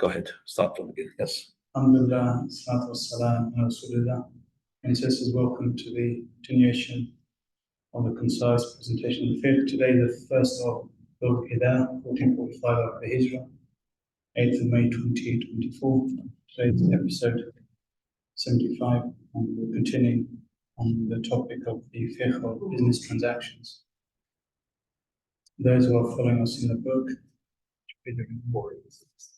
Go ahead. Start from the beginning. Yes. Alhamdulillah, salatu wassalam, ala Rasulillah. And sisters, welcome to the continuation of the concise presentation of the Fiqh. Today, the first of Dhul, 1445 after Hijrah, 8th of May 2024. Today's episode 75, and we're continuing on the topic of the Fiqh of business transactions. Those who are following us in the book, 486.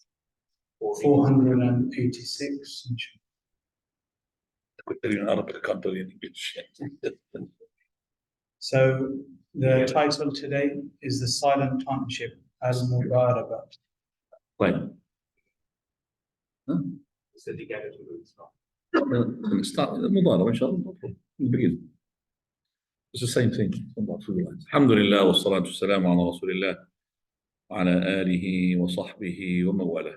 So the title today is The Silent Partnership, Al-Mubaraba. Right. Start the Mubaraba, inshallah. Begin. It's the same thing. Alhamdulillah, wa salatu wassalamu ala Rasulillah, wa ala alihi wa sahbihi wa mawala.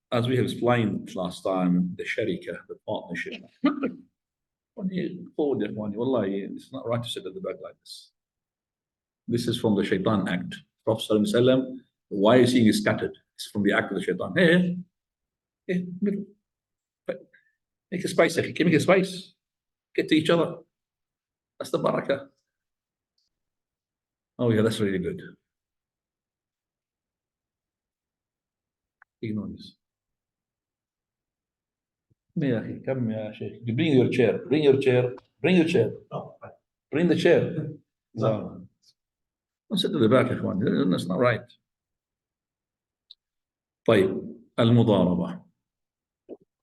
As we have explained last time, the sharika, the partnership. When you forward that one, wallahi, it's not right to sit at the back like this. This is from the shaitan act. Prophet ﷺ, why is he scattered? It's from the act of the shaitan. Here, middle. Make a space, make a space. Get to each other. That's the barakah. Oh yeah, that's really good. Ignore this. Come here, Sheikh. Bring your chair. Bring your chair. Bring your chair. Bring the chair. Don't sit to the back, Ikhwan. That's not right. طيب, al-mudaraba.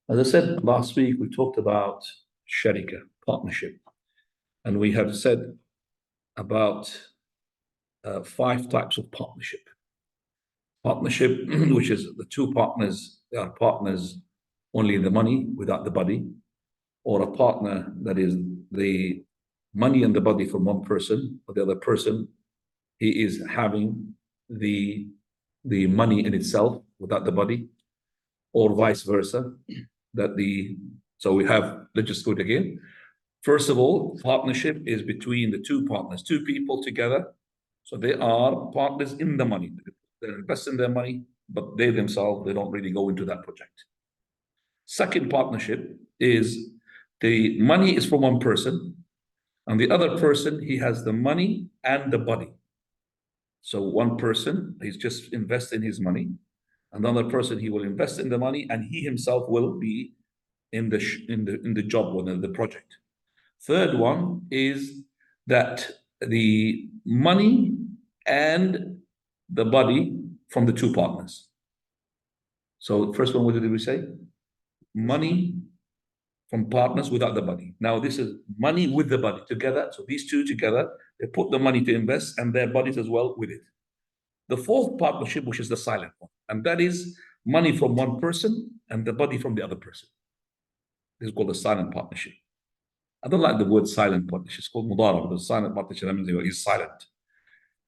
As I said last week, we talked about sharika, partnership. And we have said about 5 types of partnership. Partnership, which is the two partners, they are partners only in the money without the body, or a partner that is the money and the body from one person, but the other person, he is having the money in itself without the body, or vice versa. So we have, let's just go it again. First of all, partnership is between the two partners, two people together. So they are partners in the money. They're investing their money, but they themselves, they don't really go into that project. Second partnership is the money is from one person, and the other person, he has the money and the body. So one person, he's just investing his money. Another person, he will invest in the money, and he himself will be in the job or in the project. Third one is that the money and the body from the two partners. So the first one, what did we say? Money from partners without the body. Now this is money with the body together. So these two together, they put the money to invest and their bodies as well with it. The fourth partnership, which is the silent one, and that is money from one person and the body from the other person. This is called the silent partnership. I don't like the word silent partnership. It's called mudaraba. The silent partnership, that means he's silent.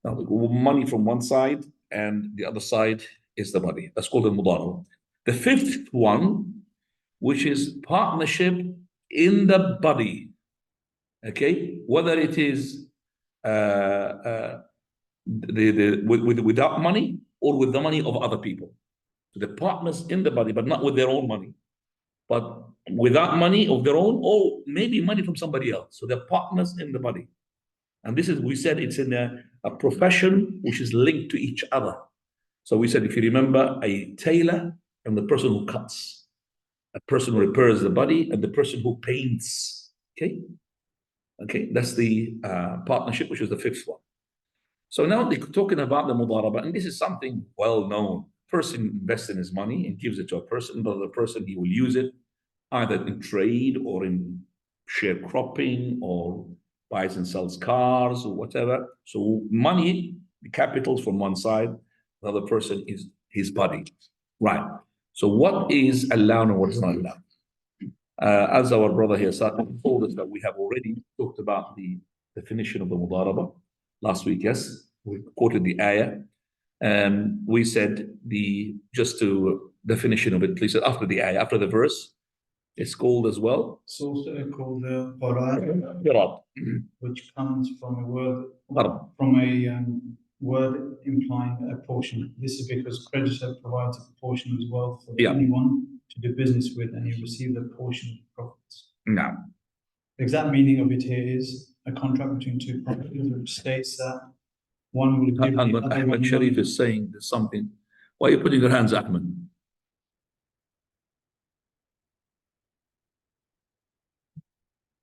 Now, money from one side and the other side is the body. That's called the mudaraba. The fifth one, which is partnership in the body. Okay, whether it is without money or with the money of other people. So the partners in the body, but not with their own money, but without money of their own, or maybe money from somebody else. So they're partners in the body. And this is, we said, it's in a profession which is linked to each other. So we said, if you remember, a tailor and the person who cuts, a person who repairs the body, and the person who paints. Okay, that's the partnership, which is the fifth one. So now they're talking about the mudaraba, and this is something well known. Person invests in his money and gives it to a person, but the person, he will use it either in trade or in sharecropping or buys and sells cars or whatever. So money, the capitals from one side, the other person is his body. Right. So what is allowed and what is not allowed? As our brother here told us that we have already talked about the definition of the mudaraba last week. Yes, we quoted the ayah. We said just to definition of it, please, after the ayah, after the verse, it's called as well. It's also called Qirad, which comes from a word, from a word implying a portion. This is because creditor provides a portion of his wealth for Yeah. anyone to do business with, and he receives a portion of profits. No. The exact meaning of it here is a contract between two parties, which states that one will give the other Ahmed one Sharif money. is saying there's something. Why are you putting your hands, Ahmed?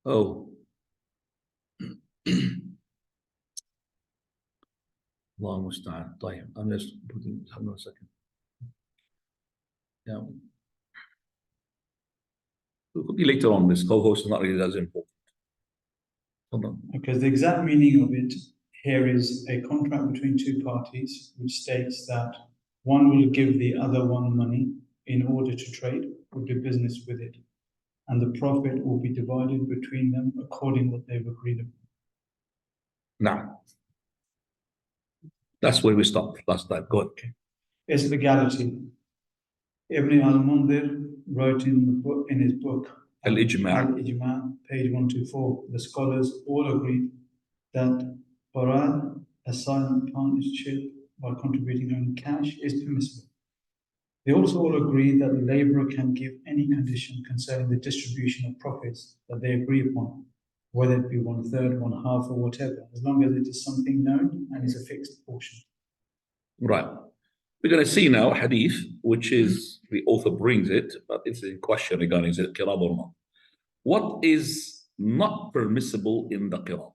Oh. Allah musta'an. طيب. I'm just putting, hold on a second. Yeah. It could be later on. This co-host is not really that important. Hold on. Because the exact meaning of it here is a contract between two parties, which states that one will give the other one money in order to trade or do business with it, and the profit will be divided between them according to what they've agreed upon. Now, that's where we stopped last time. Go ahead. Its legality. Ibn al-Mundhir wrote in his book Al-Ijma', page 124, the scholars all agreed that Farad, a silent partnership by contributing only cash, is permissible. They also all agree that the laborer can give any condition concerning the distribution of profits that they agree upon, whether it be 1/3, 1/2, or whatever, as long as it is something known and is a fixed portion. Right. We're going to see now a hadith, which is, the author brings it, but it's in question regarding is it qirab or not. What is not permissible in the qirab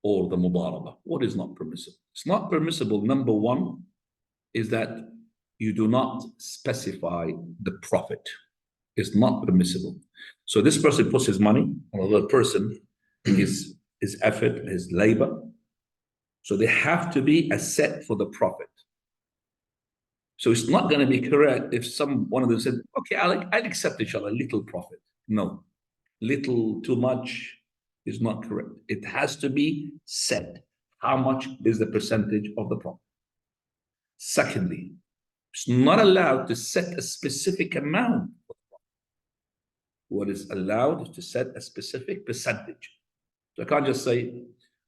or the mudaraba? What is not permissible? It's not permissible, number one, is that you do not specify the profit. It's not permissible. So this person puts his money, another person, his effort, his labor. So they have to be a set for the profit. So it's not going to be correct if one of them said, okay, I'll accept inshallah, little profit. No, little, too much is not correct. It has to be set. How much is the percentage of the profit? Secondly, it's not allowed to set a specific amount. What is allowed is to set a specific percentage. So I can't just say,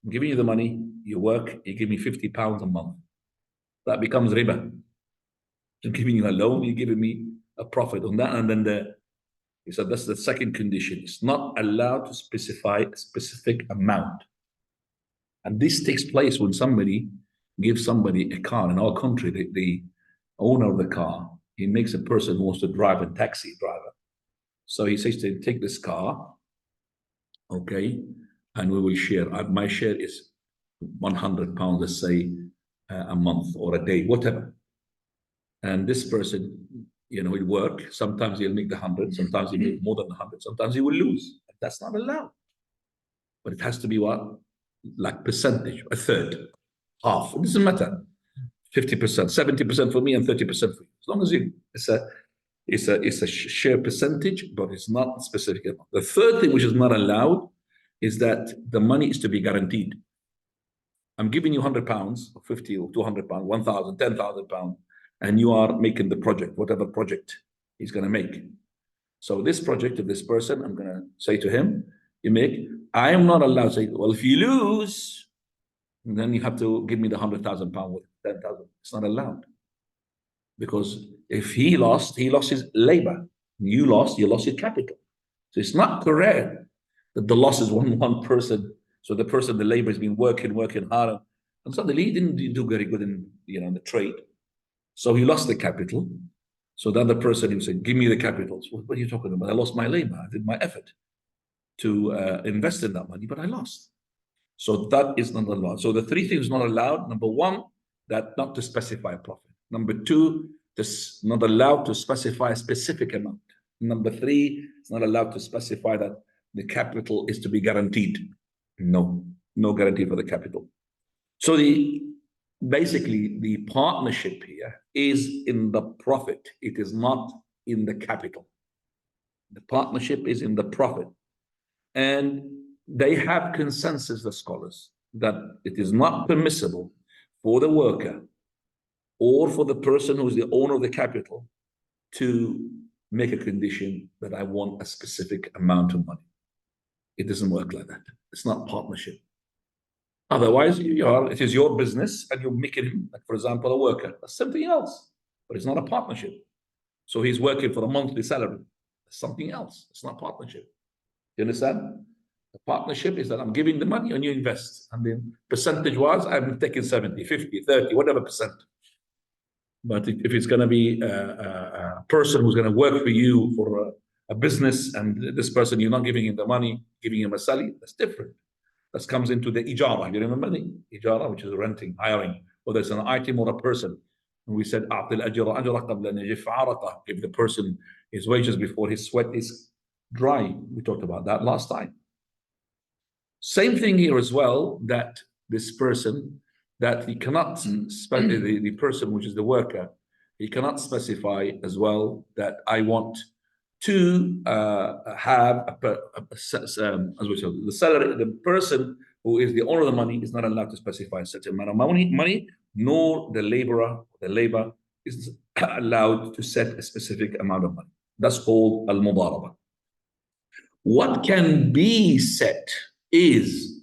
I'm giving you the money, you work, you give me £50 a month. That becomes riba. I'm giving you a loan, you're giving me a profit on that. And then he said that's the second condition. It's not allowed to specify a specific amount. And this takes place when somebody gives somebody a car. In our country, the owner of the car, he makes a person who wants to drive a taxi driver. So he says to him, take this car, okay, and we will share. My share is £100, let's say, a month or a day, whatever. And this person, he'll work. Sometimes he'll make the 100, sometimes he'll make more than 100, sometimes he will lose. That's not allowed. But it has to be what? Like percentage, a third, half. It doesn't matter. 50%, 70% for me and 30% for you. As long as it's a share percentage, but it's not specific. The third thing which is not allowed is that the money is to be guaranteed. I'm giving you £100 or 50 or £200, 1,000, £10,000, and you are making the project, whatever project he's going to make. So this project of this person, I'm going to say to him, I am not allowed to say, well, if you lose, then you have to give me the £100,000 with 10,000. It's not allowed. Because if he lost his labor. You lost your capital. So it's not correct that the loss is one person. So the labor has been working hard, and suddenly he didn't do very good in the trade. So he lost the capital. So the other person, he said, give me the capital. So what are you talking about? I lost my labor. I did my effort to invest in that money, but I lost. So that is not allowed. So the three things not allowed. Number one, that not to specify a profit. Number two, this not allowed to specify a specific amount. Number three, it's not allowed to specify that the capital is to be guaranteed. No guarantee for the capital. So basically the partnership here is in the profit. It is not in the capital. The partnership is in the profit. And they have consensus, the scholars, that it is not permissible for the worker or for the person who's the owner of the capital to make a condition that I want a specific amount of money. It doesn't work like that. It's not partnership. Otherwise, it is your business and you're making him, like, for example, a worker. That's something else, but it's not a partnership. So he's working for a monthly salary. That's something else. It's not partnership. You understand? The partnership is that I'm giving the money and you invest. And then percentage-wise, I'm taking 70, 50, 30, whatever percent. But if it's going to be a person who's going to work for you for a business, and this person, you're not giving him the money, giving him a salary, that's different. That comes into the ijara. You remember the ijara, which is renting, hiring, whether it's an item or a person. And we said, give the person his wages before his sweat is dry. We talked about that last time. Same thing here as well, that this person, that he cannot, the person which is the worker, he cannot specify as well that I want to have as we said, the salary, the person who is the owner of the money is not allowed to specify a certain amount of money, nor the laborer, the labor is allowed to set a specific amount of money. That's called al-mudaraba. What can be set is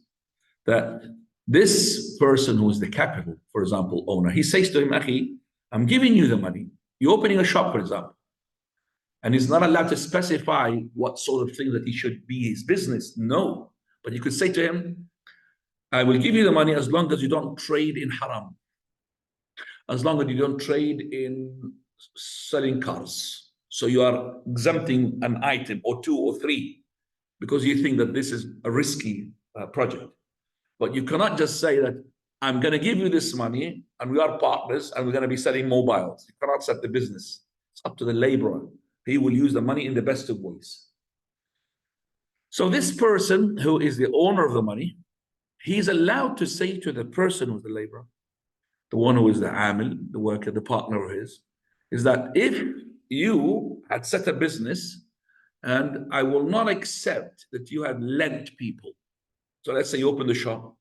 that this person who is the capital, for example, owner, he says to him, Akhi, I'm giving you the money. You're opening a shop, for example. And he's not allowed to specify what sort of thing that he should be his business. No. But you could say to him, I will give you the money as long as you don't trade in haram. As long as you don't trade in selling cars. So you are exempting an item or two or three because you think that this is a risky project. But you cannot just say that I'm going to give you this money and we are partners and we're going to be selling mobiles. You cannot set the business. It's up to the laborer. He will use the money in the best of ways. So this person who is the owner of the money, he's allowed to say to the person who's the laborer, the one who is the amil, the worker, the partner of his, is that if you had set a business and I will not accept that you have lent people. So let's say you open the shop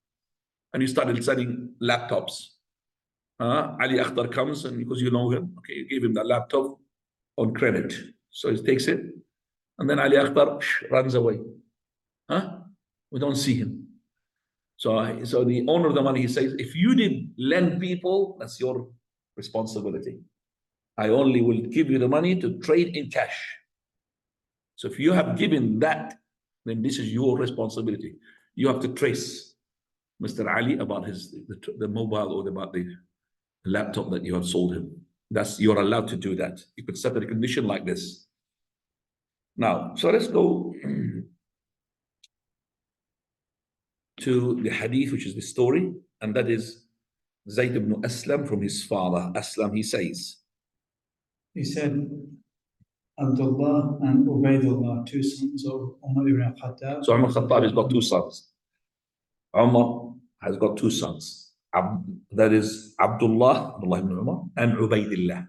and you started selling laptops. Ali Akhtar comes and because you know him, okay, you give him the laptop on credit. So he takes it and then Ali Akhtar runs away. We don't see him. So the owner of the money, he says, if you did lend people, that's your responsibility. I only will give you the money to trade in cash. So if you have given that, then this is your responsibility. You have to trace Mr. Ali about the mobile or about the laptop that you have sold him. You're allowed to do that. You could set a condition like this. Now, so let's go to the hadith, which is the story, and that is Zayd ibn Aslam from his father. Aslam, he says. He said, Abdullah and Ubaidullah, two sons of Umar ibn Khattab. So Umar Khattab has got two sons. Umar has got two sons. That is Abdullah ibn Umar, and Ubaidullah.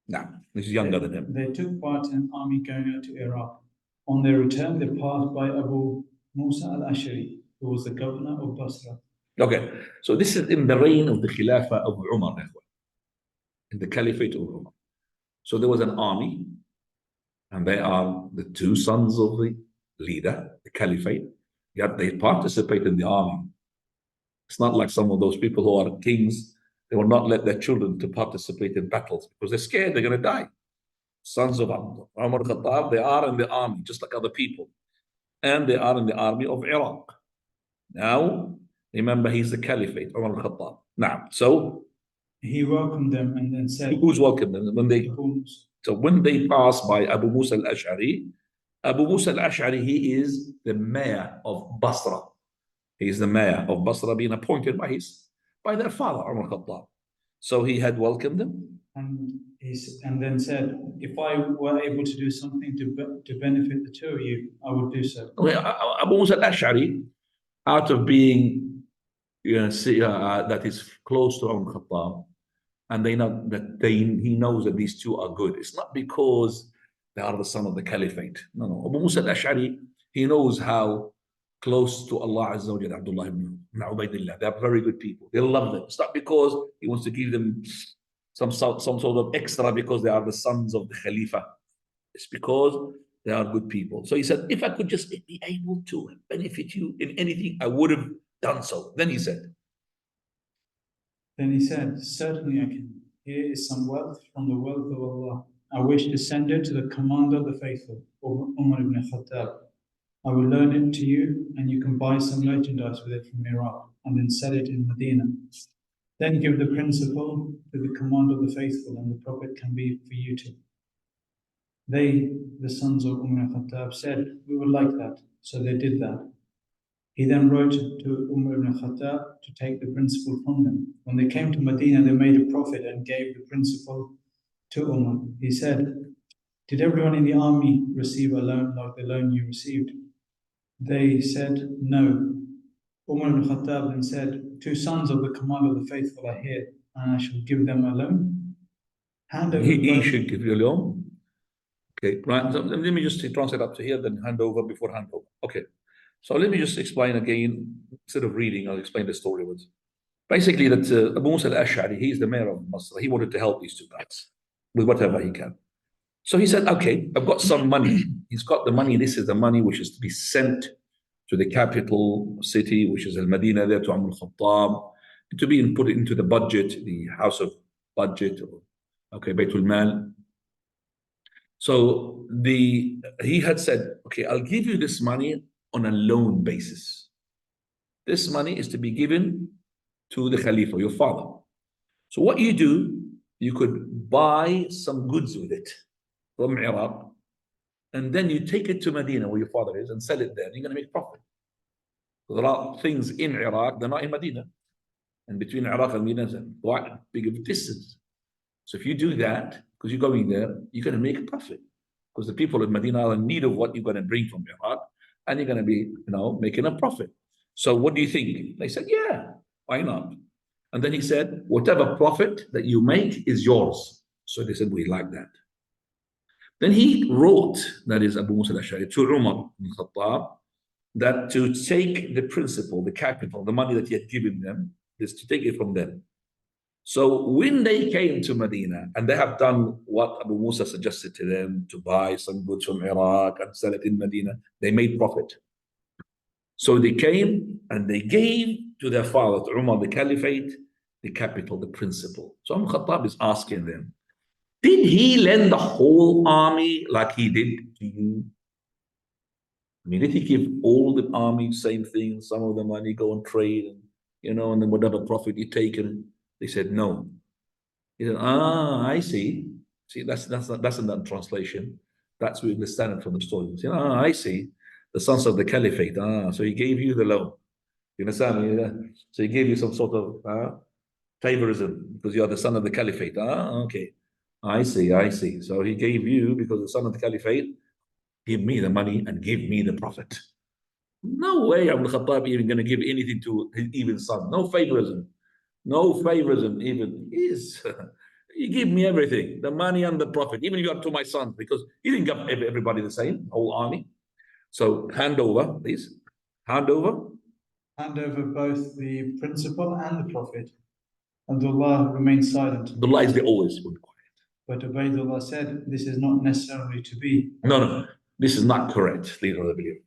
Now, this is younger than him. They took part in an army going out to Iraq. On their return, they passed by Abu Musa al-Ashari, who was the governor of Basra. Okay, so this is in the reign of the Khilafah of Umar, in the Caliphate of Umar. So there was an army, and they are the two sons of the leader, the Caliphate, yet they participate in the army. It's not like some of those people who are kings, they will not let their children to participate in battles because they're scared they're going to die. Sons of Umar Khattab, they are in the army, just like other people. And they are in the army of Iraq. Now, remember, he's the Caliphate, Umar Khattab. Now, so he welcomed them and then said, who's welcomed them? When they pass by Abu Musa al-Ash'ari, Abu Musa al-Ash'ari, he is the mayor of Basra. He is the mayor of Basra, being appointed by their father, Umar Khattab. So he had welcomed them. And then said, if I were able to do something to benefit the two of you, I would do so. Okay, Abu Musa al-Ash'ari, out of being, that is close to Umar Khattab, and they know that he knows that these two are good. It's not because they are the son of the Caliphate. No. Abu Musa al-Ash'ari, he knows how close to Allah Azza wa Jalla, Abdullah ibn Ubaidillah. They are very good people. They love them. It's not because he wants to give them some sort of extra because they are the sons of the Khalifa. It's because they are good people. So he said, if I could just be able to benefit you in anything, I would have done so. Then he said, certainly I can. Here is some wealth from the wealth of Allah. I wish to send it to the commander of the faithful, Umar ibn Khattab. I will loan it to you, and you can buy some merchandise with it from Iraq, and then sell it in Medina. Then give the principal to the commander of the faithful, and the profit can be for you too. They, the sons of Umar ibn Khattab, said, we would like that. So they did that. He then wrote to Umar ibn Khattab to take the principal from them. When they came to Medina, they made a profit and gave the principal to Umar. He said, did everyone in the army receive a loan like the loan you received? They said, no. Umar ibn Khattab then said, 2 sons of the commander of the faithful are here, and I shall give them a loan. he should give you a loan. Okay, right. So let me just translate up to here, then hand over before handover. Okay. So let me just explain again, instead of reading, I'll explain the story. Basically, that Abu Musa al-Ash'ari, he's the mayor of Masr. He wanted to help these 2 guys with whatever he can. So he said, okay, I've got some money. He's got the money. This is the money which is to be sent to the capital city, which is Al-Madinah, there to Umar al-Khattab, to be put into the budget, the house of budget, okay, Baytul Mal. So he had said, okay, I'll give you this money on a loan basis. This money is to be given to the Khalifa, your father. So what you do, you could buy some goods with it from Iraq, and then you take it to Medina, where your father is, and sell it there. You're going to make profit. There are things in Iraq, they're not in Medina. And between Iraq and Medina, there's quite a big distance. So if you do that, because you're going there, you're going to make a profit. Because the people of Medina are in need of what you're going to bring from Iraq, and you're going to be, making a profit. So what do you think? They said, yeah, why not? And then he said, whatever profit that you make is yours. So they said, we like that. Then he wrote, that is Abu Musa al-Ash'ari, to Umar ibn Khattab, that to take the principal, the capital, the money that he had given them, is to take it from them. So when they came to Medina, and they have done what Abu Musa suggested to them, to buy some goods from Iraq and sell it in Medina, they made profit. So they came and they gave to their father, to Umar, the caliphate, the capital, the principal. So Umar Khattab is asking them, did he lend the whole army like he did to you? I mean, did he give all the army same thing, some of the money go and trade, and and then whatever profit you take? And they said no. He said, I see. See, that's in that translation. That's we understand it from the story. He said, I see. The sons of the caliphate. So he gave you the loan. You understand? So he gave you some sort of favorism because you are the son of the caliphate. Okay. I see. So he gave you, because the son of the caliphate, give me the money and give me the profit. No way Abu Khattab even going to give anything to his even son. No favorism. Even. You give me everything, the money and the profit, even if you are to my son, because he didn't give everybody the same, whole army. So hand over, please. Hand over. Hand over both the principal and the prophet. Abdullah remained silent. Abdullah is the always quiet. But Ubaydullah said, this is not necessarily to be. No. This is not correct, leader of the belief.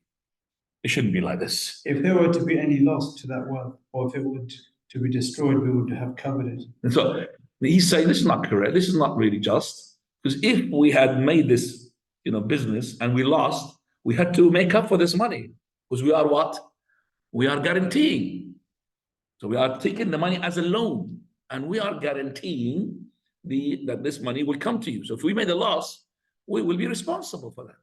It shouldn't be like this. If there were to be any loss to that wealth, or if it would to be destroyed, we would have covered it. And so he's saying this is not correct. This is not really just. Because if we had made this, business and we lost, we had to make up for this money. Because we are what? We are guaranteeing. So we are taking the money as a loan, and we are guaranteeing that this money will come to you. So if we made a loss, we will be responsible for that.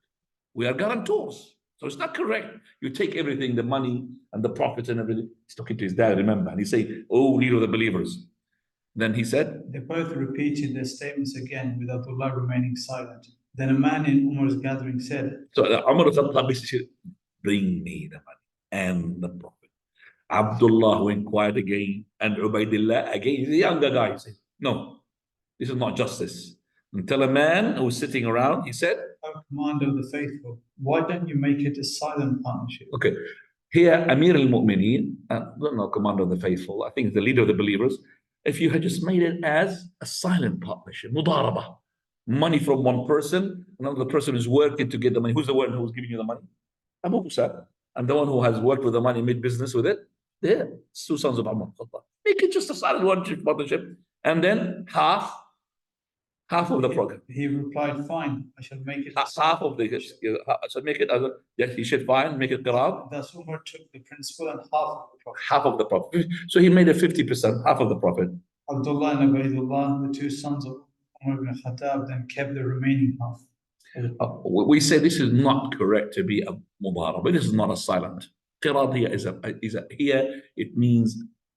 We are guarantors. So it's not correct. You take everything, the money and the profits and everything. He's talking to his dad, remember, and he's saying, oh, leader of the believers. Then he said, they both repeated their statements again, with Abdullah remaining silent. Then a man in Umar's gathering said, so Umar said, bring me the money and the profit. Abdullah went quiet again, and Ubaydullah again, he's a younger guy, he said, no, this is not justice. Until a man who was sitting around, he said, O commander of the faithful, why don't you make it a silent partnership? Okay, here Amir al-Mu'mineen, not commander of the faithful, I think the leader of the believers, if you had just made it as a silent partnership, mudarabah, money from one person, another person is working to get the money. Who's the one who's giving you the money? Abu Musa. And the one who has worked with the money, made business with it, There, it's two sons of Umar. Make it just a silent partnership, and then half of the profit. He replied, "Fine, I shall make it." Half of the so make it as a, yes, he should fine, make it qirab. Thus Umar took the principal and half of the profit. Half of the profit. So he made a 50%, half of the profit. Abdullah and Ubaidullah, the two sons of Umar ibn Khattab, then kept the remaining half. We say this is not correct to be a mudaraba. This is not a silent. Qirab here here it means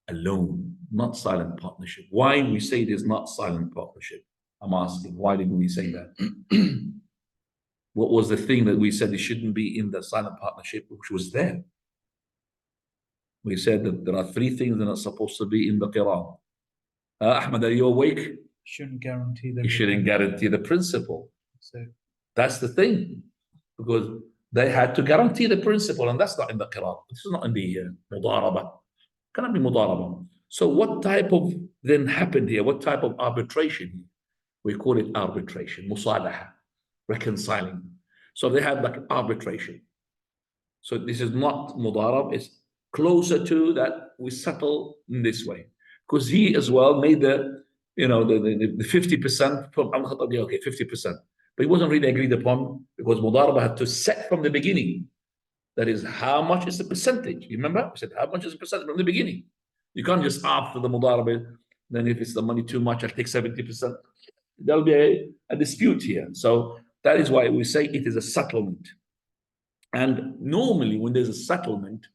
alone, not silent partnership. Why we say it is not silent partnership? I'm asking, why did we say that? What was the thing that we said it shouldn't be in the silent partnership, which was there? We said that there are three things that are supposed to be in the qirab. Ahmad, are you awake? Shouldn't guarantee the. You shouldn't guarantee the principle. So that's the thing, because they had to guarantee the principle, and that's not in the qirab. This is not in the mudaraba. Cannot be mudaraba. So what type of then happened here? What type of arbitration here? We call it arbitration, musalaha, reconciling. So they had like arbitration. So this is not mudarab, it's closer to that we settle in this way. Because he as well made the 50% from okay, 50%. But it wasn't really agreed upon because mudaraba had to set from the beginning. That is, how much is the percentage? You remember? I said, how much is the percentage from the beginning? You can't just after the mudaraba, then if it's the money too much, I'll take 70%. There'll be a dispute here. So that is why we say it is a settlement. And normally when there's a settlement,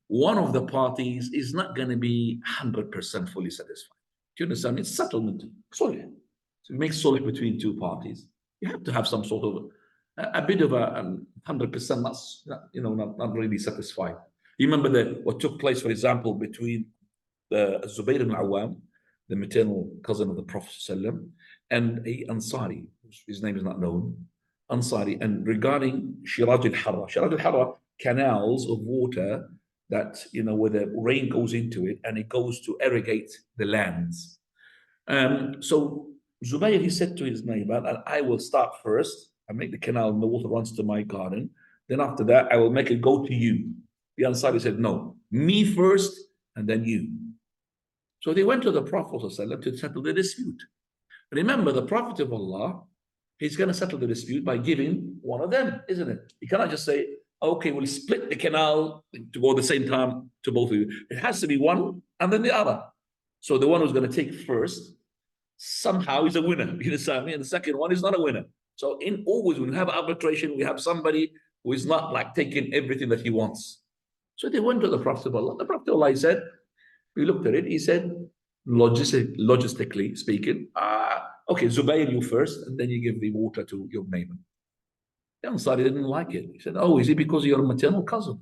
one of the parties is not going to be 100% fully satisfied. Do you understand? It's settlement. Sulh. So it makes sulh between two parties. You have to have some sort of a bit of a 100% not really satisfied. You remember what took place, for example, between the Zubayr ibn Awam, the maternal cousin of the Prophet ﷺ, and a Ansari, his name is not known, Ansari, and regarding Shiraj al-Harra. Shiraj al-Harra, canals of water that, where the rain goes into it and it goes to irrigate the lands. So Zubayr, he said to his neighbor, I will start first. I make the canal and the water runs to my garden. Then after that, I will make it go to you. The Ansari said, no, me first and then you. So they went to the Prophet ﷺ to settle the dispute. Remember, the Prophet of Allah, he's going to settle the dispute by giving one of them, isn't it? You cannot just say, okay, we'll split the canal to go at the same time to both of you. It has to be one and then the other. So the one who's going to take first, somehow is a winner. You understand me? And the second one is not a winner. So always when we have arbitration, we have somebody who is not like taking everything that he wants. So they went to the Prophet of Allah. The Prophet of Allah said, we looked at it, he said, logistically speaking, okay, Zubayr, you first, and then you give the water to your neighbor. The Ansari didn't like it. He said, oh, is it because you're a maternal cousin?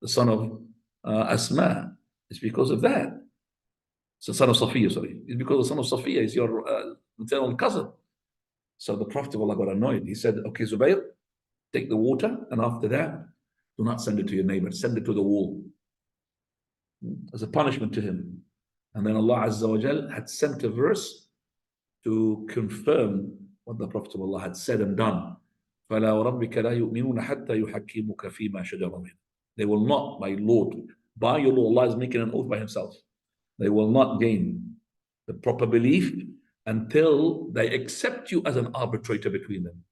The son of Asma. It's because of that. It's the son of Safiya, sorry. It's because the son of Safiya is your maternal cousin. So the Prophet of Allah got annoyed. He said, okay, Zubayr, take the water, and after that, do not send it to your neighbor. Send it to the wall. As a punishment to him. And then Allah Azza wa Jal had sent a verse to confirm what the Prophet of Allah had said and done. فَلَا وَرَبِّكَ لَا يُؤْمِنُونَ حَتَّى يُحَكِّمُكَ فِي مَا شَجَرَ بَيْنَهُمْ. They will not, my Lord, by your law, Allah is making an oath by himself. They will not gain the proper belief until they accept you as an arbitrator between them.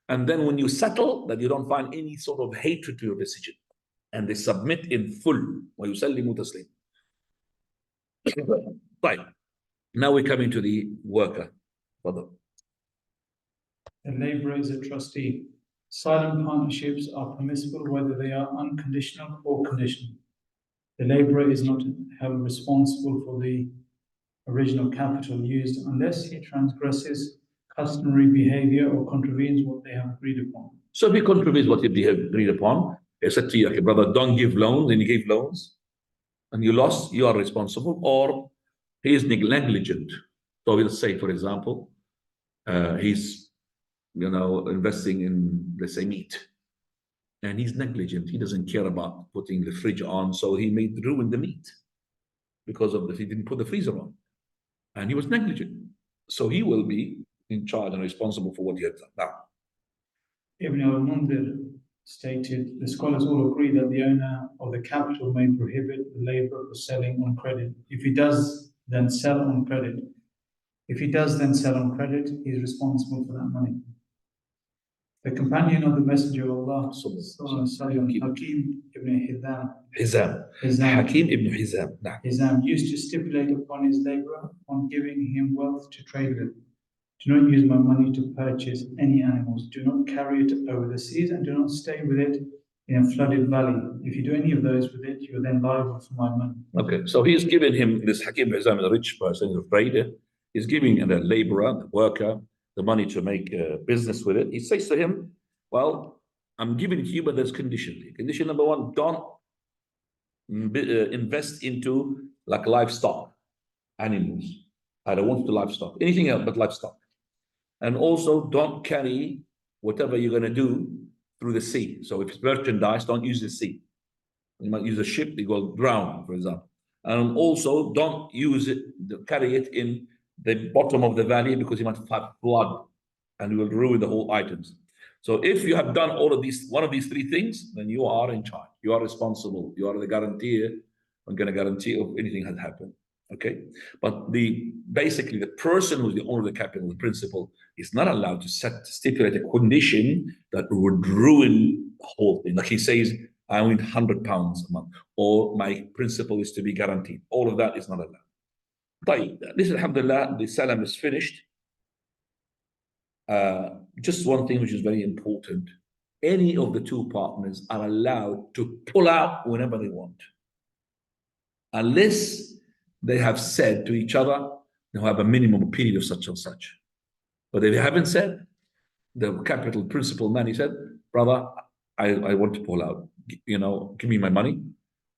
And then when you settle, that you don't find any sort of hatred to your decision. And they submit in full. وَيُسَلِّمُ تَسْلِيمًا. Right. Now we're coming to the worker. Further. The laborer is a trustee. Silent partnerships are permissible whether they are unconditional or conditional. The laborer is not held responsible for the original capital used unless he transgresses customary behavior or contravenes what they have agreed upon. So if he contravenes what they have agreed upon, he said to you, okay, brother, don't give loans, and you gave loans, and you lost, you are responsible, or he is negligent. So we'll say, for example, he's investing in, let's say, meat, and he's negligent. He doesn't care about putting the fridge on, so he may ruin the meat because of he didn't put the freezer on, and he was negligent. So he will be in charge and responsible for what he had done. Now, Ibn al-Mundhir stated, the scholars all agree that the owner of the capital may prohibit the laborer from selling on credit. If he does then sell on credit, he is responsible for that money. The companion of the Messenger of Allah, Hakim ibn Hakim ibn Hizam. Hizam used to stipulate upon his laborer on giving him wealth to trade with. Do not use my money to purchase any animals. Do not carry it over the seas, and do not stay with it in a flooded valley. If you do any of those with it, you are then liable for my money. Okay, so he's giving him, this Hakim ibn Hizam, a rich person, a trader, he's giving the laborer, the worker, the money to make business with it. He says to him, well, I'm giving it to you, but there's conditions. Condition number one, don't invest into like livestock, animals. I don't want the livestock, anything else but livestock. And also don't carry whatever you're going to do through the sea. So if it's merchandise, don't use the sea. You might use a ship, you go drown, for example. And also don't use it, carry it in the bottom of the valley, because you might have flood and you will ruin the whole items. So if you have done all of these, one of these three things, then you are in charge. You are responsible. You are the guarantor. I'm going to guarantee if anything has happened. Okay, but basically the person who's the owner of the capital, the principal, is not allowed to stipulate a condition that would ruin the whole thing. Like he says, I need £100 a month, or my principal is to be guaranteed. All of that is not allowed. This, alhamdulillah, the salam is finished. Just one thing which is very important: any of the two partners are allowed to pull out whenever they want, unless they have said to each other they'll have a minimum period of such and such. But if they haven't said, the capital principal man, he said, brother, I want to pull out, give me my money.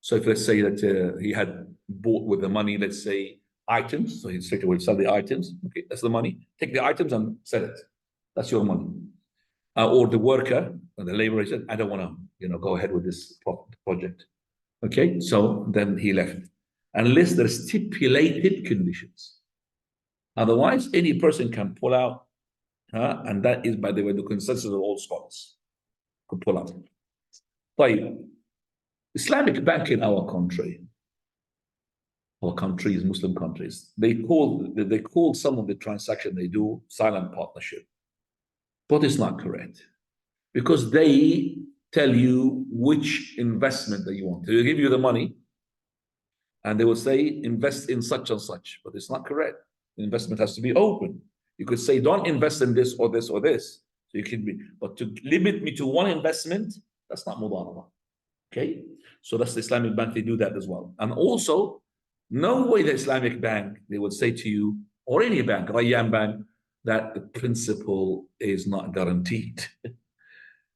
So if let's say that he had bought with the money, let's say items, so he'd straight away sell the items. Okay, that's the money. Take the items and sell it. That's your money. Or the worker or the laborer said, I don't want to, go ahead with this project. Okay, so then he left, unless there are stipulated conditions. Otherwise, any person can pull out, and that is, by the way, the consensus of all scholars. Could pull out. Islamic bank in our countries, Muslim countries, they call some of the transaction they do silent partnership, but it's not correct, because they tell you which investment that you want. They give you the money, and they will say invest in such and such, but it's not correct. The investment has to be open. You could say don't invest in this or this or this. So you can be, but to limit me to one investment, that's not mudaraba. Okay, so that's the Islamic bank. They do that as well. And also, no way the Islamic bank, they would say to you, or any bank, Rayyan bank, that the principal is not guaranteed. Do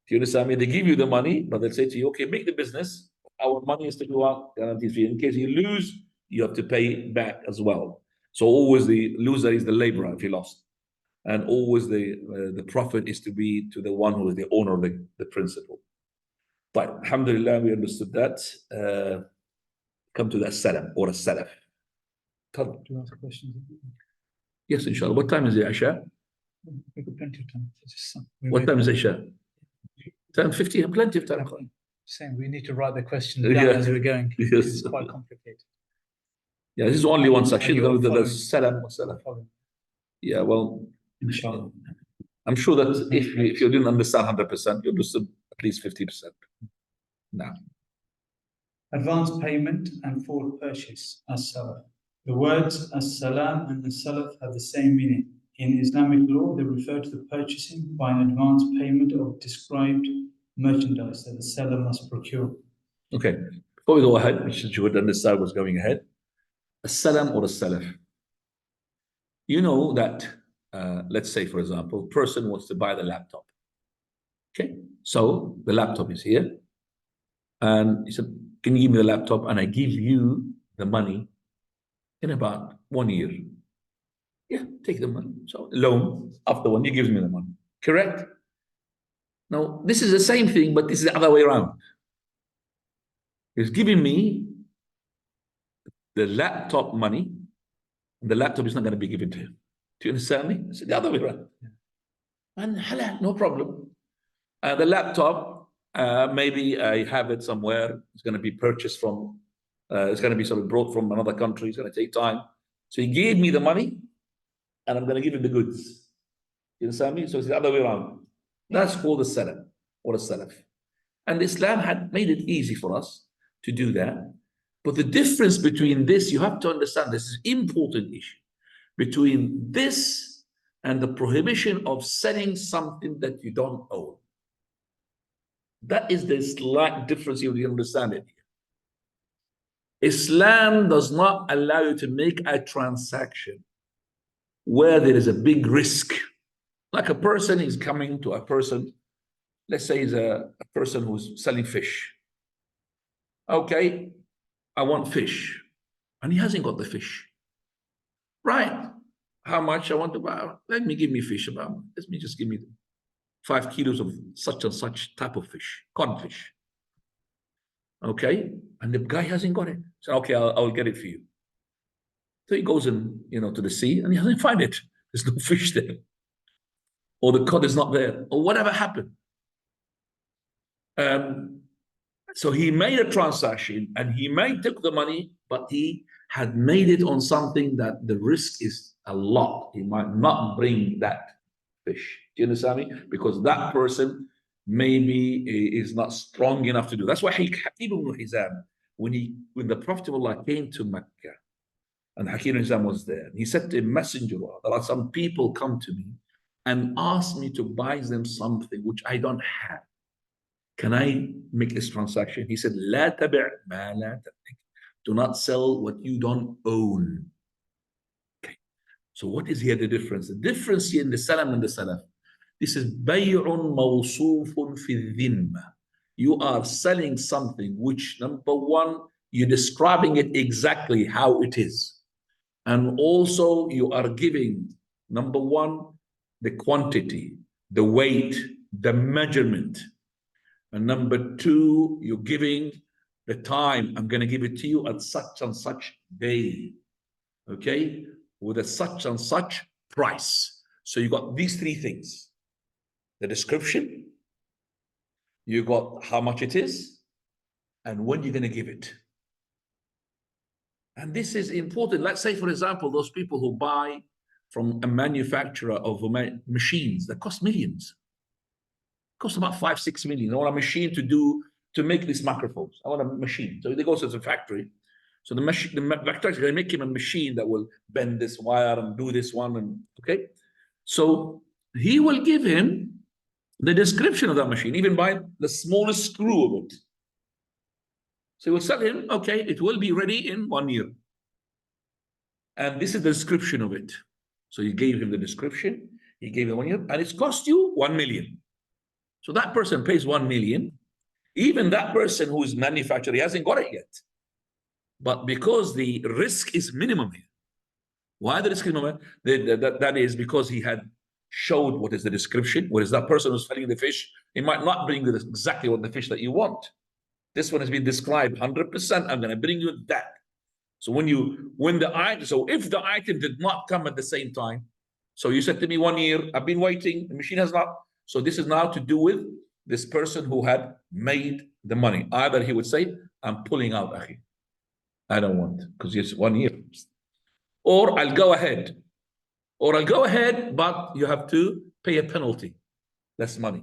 you understand me? They give you the money, but they'll say to you, okay, make the business. Our money is to go out, guaranteed fee. In case you lose, you have to pay back as well. So always the loser is the laborer if he lost. And always the profit is to be to the one who is the owner of the principal. But alhamdulillah, we understood that. Come to the salam or a salaf. Do you ask questions? Yes, inshallah. What time is it, Isha? We've got plenty of time. What time is Isha? 10:50, plenty of time. Saying we need to write the questions down as we're going. Yes. It's quite complicated. Yeah, this is only one section. The salam. Yeah, well, inshallah. I'm sure that if you didn't understand 100%, you understood at least 50%. Now, advance payment and forward purchase, as-salaf. The words as-salam and as-salaf have the same meaning. In Islamic law, they refer to the purchasing by an advance payment of described merchandise that the seller must procure. Okay, before we go ahead, which you would understand what's going ahead, as-salam or as-salaf. You know that, let's say, for example, a person wants to buy the laptop. Okay, so the laptop is here, and he said, can you give me the laptop, and I give you the money in about 1 year. Yeah, take the money. So loan, after 1 year, gives me the money. Correct? Now, this is the same thing, but this is the other way around. He's giving me the laptop money, and the laptop is not going to be given to him. Do you understand me? It's the other way around. And halal, no problem. The laptop, Maybe I have it somewhere. It's going to be purchased from, it's going to be sort of brought from another country. It's going to take time. So he gave me the money and I'm going to give him the goods. You understand me? So it's the other way around. That's called a salaf or a salaf. And Islam had made it easy for us to do that. But the difference between this, you have to understand, this is an important issue. Between this and the prohibition of selling something that you don't own. That is the slight difference, you understand it. Islam does not allow you to make a transaction where there is a big risk. Like a person is coming to a person, let's say he's a person who's selling fish. Okay, I want fish. And he hasn't got the fish. Right. How much I want to buy? Let me give me fish about. Let me just give me 5 kilos of such and such type of fish, codfish. Okay, and the guy hasn't got it. So okay, I'll get it for you. So he goes in, to the sea, and he doesn't find it. There's no fish there, or the cod is not there, or whatever happened. So he made a transaction, and he may take the money, but he had made it on something that the risk is a lot. He might not bring that fish. Do you understand me? Because that person maybe is not strong enough to do. That's why Hakim ibn Hizam, when the Prophet of Allah came to Mecca, and Hakim ibn Hizam was there, he said to a messenger, there are some people come to me and ask me to buy them something which I don't have. Can I make this transaction? He said, لا تبع ما لا تملك. Do not sell what you don't own. Okay. So what is here the difference? The difference here in the Salam and the Salaf. This is بيع موصوف في الذمة. You are selling something which, number one, you're describing it exactly how it is. And also you are giving, number one, the quantity, the weight, the measurement. And number two, you're giving the time. I'm going to give it to you at such and such day. Okay? With a such and such price. So you got these three things. The description, you got how much it is, and when you're going to give it. And this is important. Let's say, for example, those people who buy from a manufacturer of machines that cost millions. Cost about 5-6 million. I want a machine to make these microphones. I want a machine. So they go to the factory. So the factory is going to make him a machine that will bend this wire and do this one. And okay. So he will give him the description of that machine, even by the smallest screw of it. So he will tell him, okay, it will be ready in 1 year. And this is the description of it. So he gave him the description, he gave him 1 year, and it's cost you 1 million. So that person pays 1 million. Even that person who is manufacturing, he hasn't got it yet. But because the risk is minimum here. Why the risk is minimum? That is because he had showed what is the description, whereas that person who's selling the fish, he might not bring you exactly what the fish that you want. This one has been described 100%. I'm going to bring you that. So so if the item did not come at the same time, so you said to me 1 year, I've been waiting, the machine has not. So this is now to do with this person who had made the money. Either he would say, I'm pulling out, akhi. I don't want, because it's 1 year. Or I'll go ahead. But you have to pay a penalty. That's money.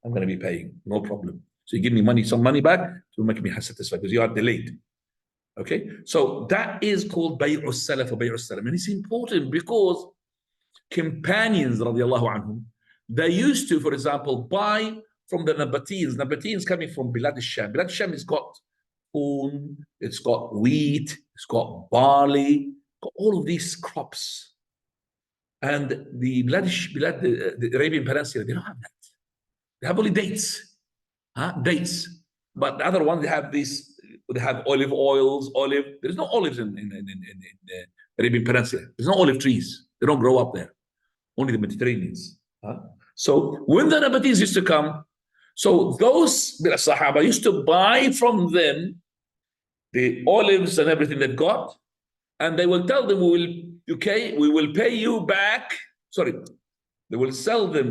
I'm going to be paying, no problem. So you give me some money back to make me satisfied because you are delayed. Okay, so that is called bay'u salaf or bay'u salam. And it's important because companions, radiallahu anhum, they used to, for example, buy from the Nabateens. Nabateens coming from Bilad al-Sham. Bilad al-Sham has got corn, it's got wheat, it's got barley, got all of these crops. And the the Arabian Peninsula, they don't have that. They have only dates. Dates. But the other ones, they have olive oils, there's no olives in the Arabian Peninsula. There's no olive trees. They don't grow up there. Only the Mediterraneans. So when the Nabateens used to come, so those Sahaba used to buy from them the olives and everything they got, and they will tell them, we will pay you back. Sorry, They will sell them.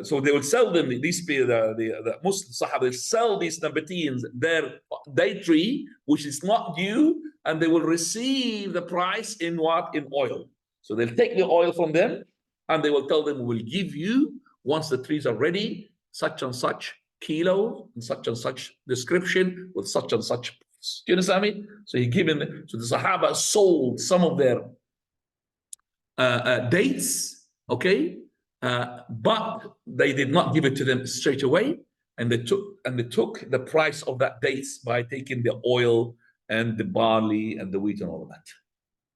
So they will sell them. These the Muslim Sahaba will sell these Nabateans their date tree, which is not due, and they will receive the price in what? In oil. So they'll take the oil from them, and they will tell them, "We'll give you once the trees are ready, such and such kilo and such description with such and such." Do you understand me? So he given. So the Sahaba sold some of their dates, okay, but they did not give it to them straight away, and they took the price of that dates by taking the oil and the barley and the wheat and all of that.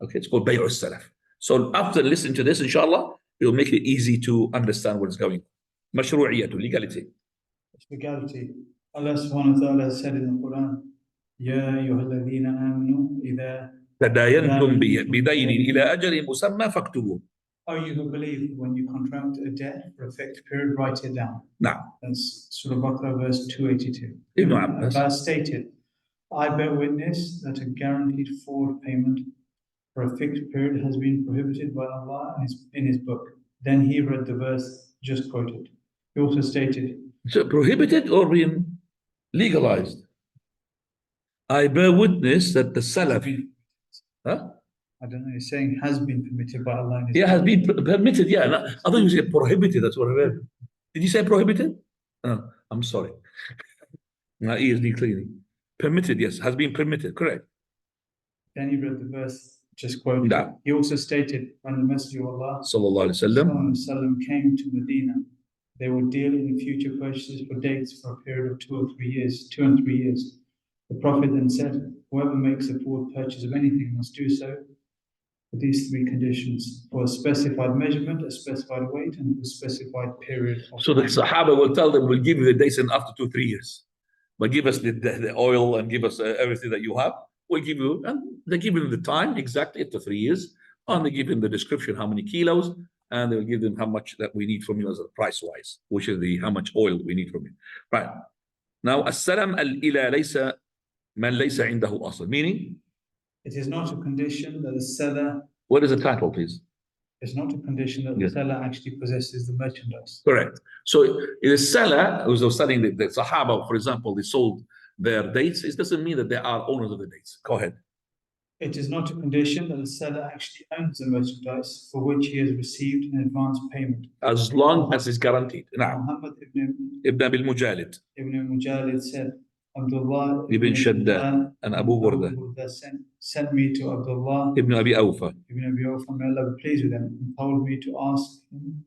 Okay, it's called Bay'u Salaf. So after listening to this, inshallah, it will make it easy to understand what is going on. Mashru'iyatu, legality. Legality. Allah subhanahu wa ta'ala said in the Quran, Ya ayyuhalladhina amanu idha تداينتم بدين إلى أجل مسمى فاكتبوه. Oh, you who believe, when you contract a debt for a fixed period, write it down. نعم. That's Surah Baqarah, verse 282. Ibn Abbas stated, I bear witness that a guaranteed forward payment for a fixed period has been prohibited by Allah in his book. Then he read the verse just quoted. He also stated, so prohibited or being legalized? I bear witness that the Salafi, huh? I don't know, he's saying has been permitted by Allah. Yeah, has been permitted. Yeah, I thought you said prohibited. That's what I read. Did you say prohibited? Oh, I'm sorry. My ears need cleaning. Permitted, yes, has been permitted. Correct. Then he read the verse just quoted. Yeah. He also stated, when the Messenger of Allah Sallallahu Alaihi Wasallam came to Medina, they would deal in future purchases for dates for a period of 2 or 3 years, 2 and 3 years. The Prophet then said, whoever makes a forward purchase of anything must do so for these 3 conditions: for a specified measurement, a specified weight, and a specified period of So the Sahaba will tell them, we'll give you the dates in after 2 3 years, but give us the oil and give us everything that you have. We'll give you, and they give them the time exactly after 3 years, and they give them the description how many kilos, and they'll give them how much that we need from you as a price wise, which is the how much oil we need from you. Right now, as-salam al-ila laysa man laysa indahu asl, meaning it is not a condition that the seller. What is the title, please? It's not a condition that the seller actually possesses the merchandise. Correct. So the seller who's selling the Sahaba, for example, they sold their dates. It doesn't mean that they are owners of the dates. Go ahead. It is not a condition that the seller actually owns the merchandise for which he has received an advance payment, as long as it's guaranteed. Now, Muhammad ibn Abil Mujalid, Ibn Mujalid said, Abdullah ibn Shaddad and Abu Burda sent me to Abdullah ibn Abi Awfa, may Allah be pleased with him, and told me to ask him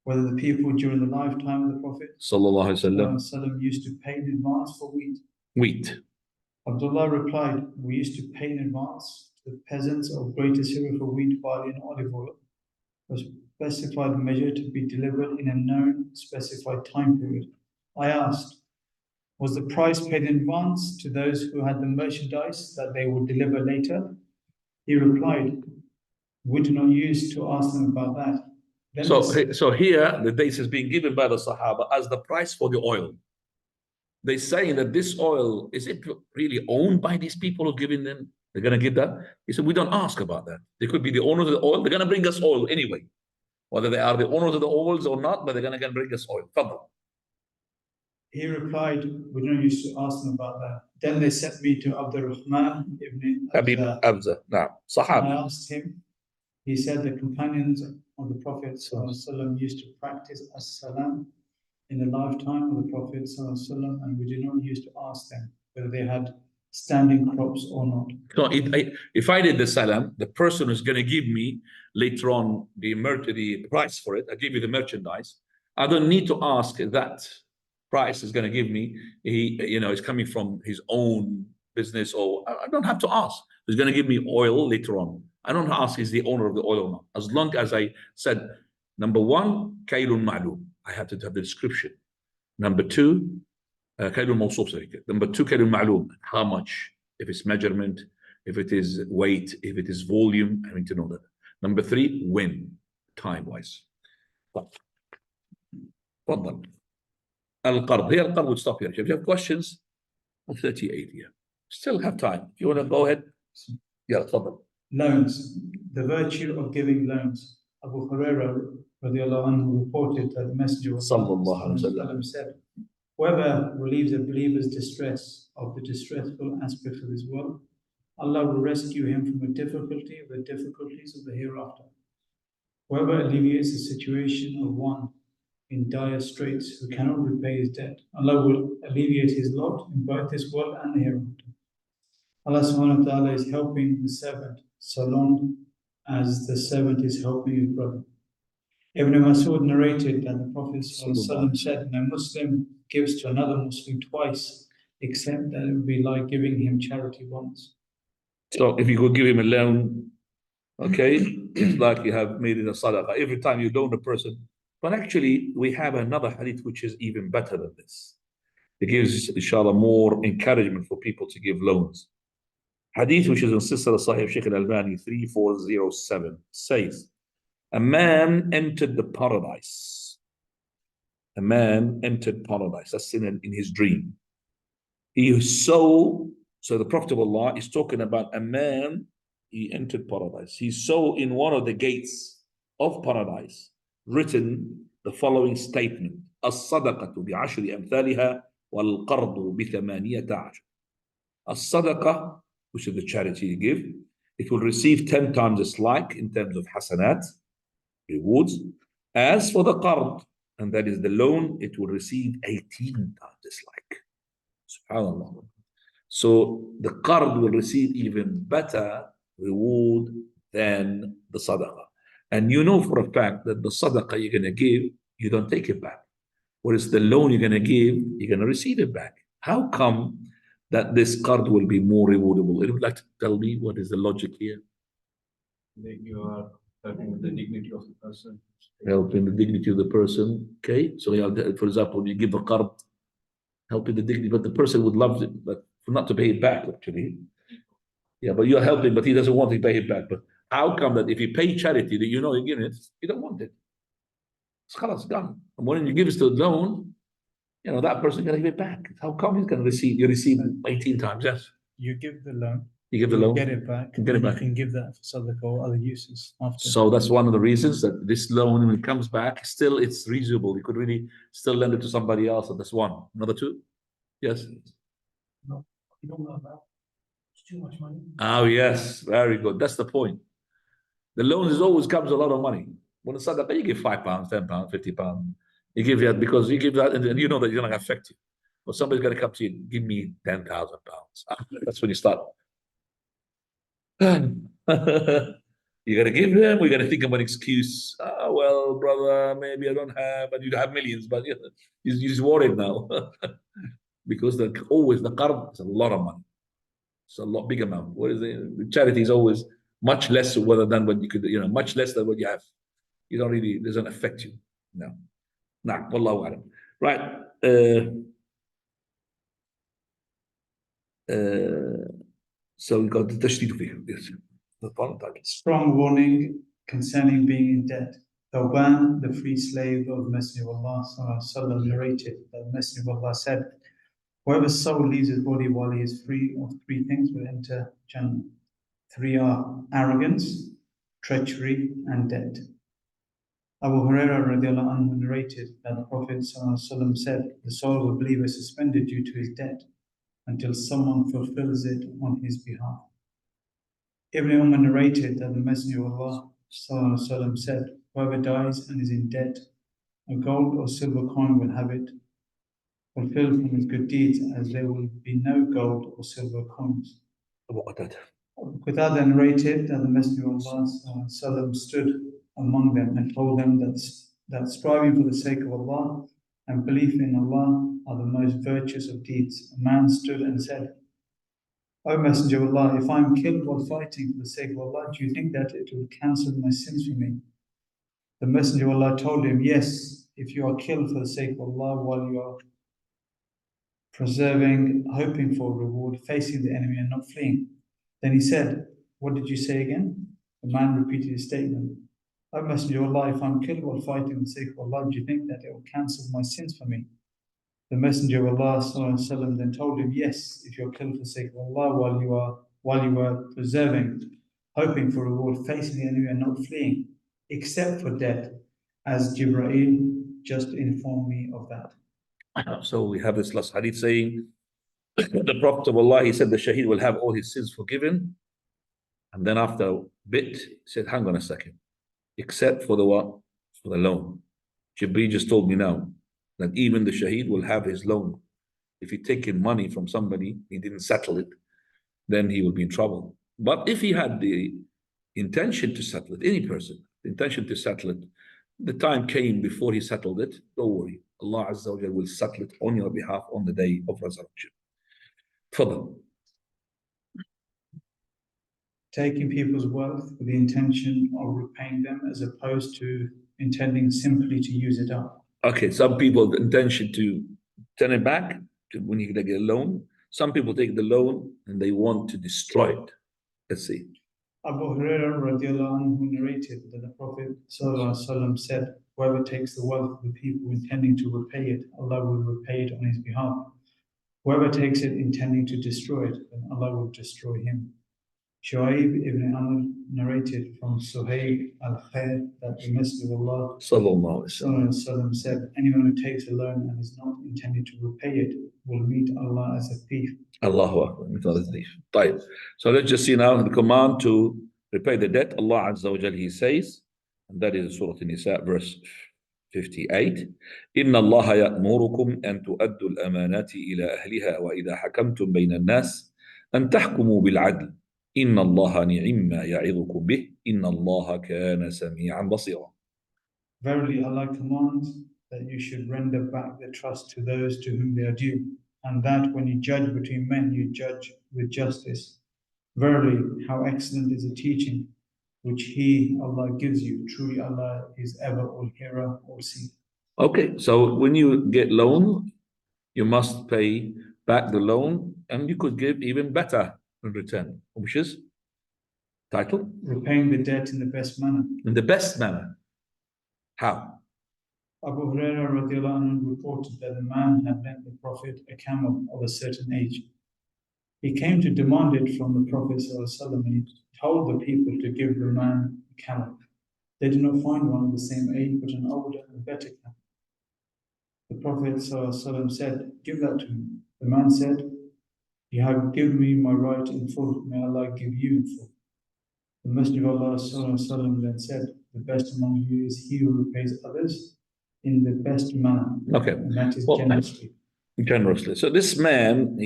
whether the people during the lifetime of the Prophet sallallahu alaihi wasallam used to pay in advance for wheat. Abdullah replied, we used to pay in advance to the peasants of Greater Syria for wheat, barley, and olive oil, a specified measure to be delivered in a known specified time period. I asked, was the price paid in advance to those who had the merchandise that they would deliver later? He replied, we do not use to ask them about that. Then So here the dates is being given by the Sahaba as the price for the oil. They say that this oil, is it really owned by these people who are giving them? They're going to give that? He said, we don't ask about that. They could be the owners of the oil. They're going to bring us oil anyway. Whether they are the owners of the oils or not, but they're going to bring us oil. Fadl. He replied, we don't used to ask them about that. Then they sent me to Abdurrahman ibn Abza. Now, Sahaba. I asked him, he said the companions of the Prophet ﷺ used to practice as-salam in the lifetime of the Prophet ﷺ, and we did not used to ask them whether they had standing crops or not. So if I did the salam, the person who's going to give me later on the price for it, I give you the merchandise. I don't need to ask that price is going to give me. It's coming from his own business, or I don't have to ask. He's going to give me oil later on. I don't ask is the owner of the oil or not. As long as I said, number one, kaylun ma'lum. I have to have the description. Number two, kaylun mawsuf. Number two, kaylun ma'lum. How much? If it's measurement, if it is weight, if it is volume, I need to know that. Number three, when, time-wise. Fadal. Al-Qard. Here, Al-Qard would stop here. If you have questions, 38 here. Still have time. If you want to go ahead. Yeah, Fadal. Loans. The virtue of giving loans. Abu Hurairah radiallahu anhu reported that the Messenger of Sallallahu Allah Alaihi Wasallam said, whoever relieves a believer's distress of the distressful aspects of this world, Allah will rescue him from a difficulty of the difficulties of the hereafter. Whoever alleviates the situation of one in dire straits who cannot repay his debt, Allah will alleviate his lot in both this world and the hereafter. Allah subhanahu wa ta'ala is helping the servant so long as the servant is helping his brother. Ibn Mas'ud narrated that the Prophet ﷺ said, no Muslim gives to another Muslim twice, except that it would be like giving him charity once. So if you could give him a loan, okay, it's like you have made it a sadaqah. Every time you loan a person. But actually, we have another hadith which is even better than this. It gives, inshallah, more encouragement for people to give loans. Hadith which is in Silsila Sahih Shaykh al-Albani 3407 says, a man entered the paradise. A man entered paradise. That's in his dream. He saw, so the Prophet of Allah is talking about a man, he entered paradise. He saw in one of the gates of paradise written the following statement: الصدقة بعشر أمثالها والقرض بثمانية عشر. الصدقة, which is the charity you give, it will receive 10 times its like in terms of hasanat, rewards. As for the qard, and that is the loan, it will receive 18 times its like. Subhanallah. So the qard will receive even better reward than the sadaqah. And you know for a fact that the sadaqah you're going to give, you don't take it back. Whereas the loan you're going to give, you're going to receive it back. How come that this qard will be more rewardable? Would you like to tell me what is the logic here? You are helping with the dignity of the person. Helping the dignity of the person. Okay, so for example, you give a qard, helping the dignity, but the person would love it, but not to pay it back actually. Yeah, but you're helping, but he doesn't want to pay it back. But how come that if you pay charity that you know you're giving it, you don't want it? It's gone. And when you give it to the loan, you know that person's gonna give it back. How come he's gonna receive? You receive 18 times, yes. You give the loan, You give the loan, get it back, get it back. You can give that for sadaqah or other uses after. So that's one of the reasons that this loan, when it comes back, still it's reasonable. You could really still lend it to somebody else. And that's one. Another two? Yes. No, you don't know about. It's too much money. Oh yes, very good. That's the point. The loans always comes a lot of money. When it's sadaqah, you give £5, £10, £50. You give that because you give that, and you know that it's going to affect you. But somebody's going to come to you and give me £10,000. That's when you start. You got to give them. We got to think of an excuse. Well, brother, maybe I don't have, and you have millions, but he's worried now because always the qard is a lot of money. It's a lot big amount. What is it? The charity is always much less than what you could, much less than what you have. You don't really, it doesn't affect you. No. Nah, wallahu alam. Right. So we got the tashdid fiqh. Yes. The final target. Strong warning concerning being in debt. Thawban, the free slave of Messenger of Allah sallallahu narrated that the Messenger of Allah said, whoever's soul leaves his body while he is free of three things will enter Jannah. Three are arrogance, treachery, and debt. Abu Hurairah radiallahu anhu narrated that the Prophet ﷺ said, the soul of a believer is suspended due to his debt until someone fulfills it on his behalf. Ibn Umar narrated that the Messenger of Allah ﷺ said, whoever dies and is in debt, a gold or silver coin will have it fulfilled from his good deeds, as there will be no gold or silver coins. Qi'dah narrated that the Messenger of Allah stood among them and told them that striving for the sake of Allah and belief in Allah are the most virtuous of deeds. A man stood and said, O Messenger of Allah, if I am killed while fighting for the sake of Allah, do you think that it will cancel my sins for me? The Messenger of Allah told him, yes, if you are killed for the sake of Allah while you are preserving, hoping for reward, facing the enemy and not fleeing. Then he said, what did you say again? The man repeated his statement. O Messenger of Allah, if I'm killed while fighting for the sake of Allah, do you think that it will cancel my sins for me? The Messenger of Allah ﷺ then told him, yes, if you're killed for the sake of Allah while you are preserving, hoping for reward, facing the enemy and not fleeing, except for death. as Jibreel just informed me of that. So we have this last hadith saying, the Prophet of Allah, he said the shaheed will have all his sins forgiven. And then after a bit, he said, hang on a second, except for the what? For the loan. Jibreel just told me now that even the shaheed will have his loan. If he taken money from somebody, he didn't settle it, then he will be in trouble. But if he had the intention to settle it, any person, the intention to settle it, the time came before he settled it, don't worry. Allah Azza wa Jal will settle it on your behalf on the day of resurrection. Further. Taking people's wealth with the intention of repaying them as opposed to intending simply to use it up. Okay, some people the intention to turn it back to when you get a loan. Some people take the loan and they want to destroy it. Let's see. Abu Hurairah radiallahu anhu narrated that the Prophet sallallahu alaihi wasallam said, whoever takes the wealth of the people intending to repay it, Allah will repay it on his behalf. Whoever takes it intending to destroy it, then Allah will destroy him. Shu'aib ibn Amr narrated from Suhail al-Khair that the Messenger of Allah Sallallahu Alaihi Wasallam said, anyone who takes a loan and is not intending to repay it will meet Allah as a thief. Allahu Akbar. طيب. So let's just see now the command to repay the debt. Allah Azza wa Jal, he says, and that is Surah An-Nisa, verse 58. إن الله يأمركم أن تؤدوا الأمانات إلى أهلها وإذا حكمتم بين الناس أن تحكموا بالعدل إن الله نعم ما يعظكم به إن الله كان سميعا بصيرا. Verily Allah commands that you should render back the trust to those to whom they are due, and that when you judge between men, you judge with justice. Verily, how excellent is the teaching which He, Allah, gives you. Truly, Allah is ever all hearer, all seer. Okay, so when you get loan, you must pay back the loan, and you could give even better in return, which is title? Repaying the debt in the best manner. In the best manner. How? Abu Hurairah radiallahu anhu reported that a man had lent the Prophet a camel of a certain age. He came to demand it from the Prophet ﷺ, and he told the people to give the man a camel. They did not find one of the same age, but an older and better camel. The Prophet ﷺ said, give that to him. The man said, you have given me my right in full, may Allah give you in full. The Messenger of Allah ﷺ then said, the best among you is he who repays others in the best manner. Okay. And that is Well, generously. Generously. So this man,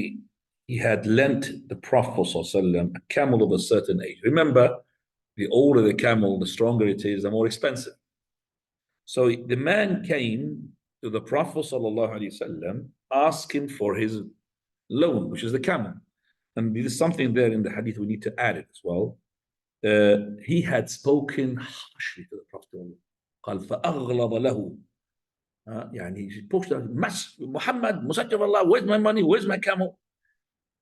he had lent the Prophet ﷺ a camel of a certain age. Remember, the older the camel, the stronger it is, the more expensive. So the man came to the Prophet ﷺ asking for his loan, which is the camel. And there is something there in the hadith we need to add it as well. He had spoken harshly to the Prophet. قال فأغلظ له. يعني he pushed out, Muhammad, Messenger of Allah, where's my money? Where's my camel?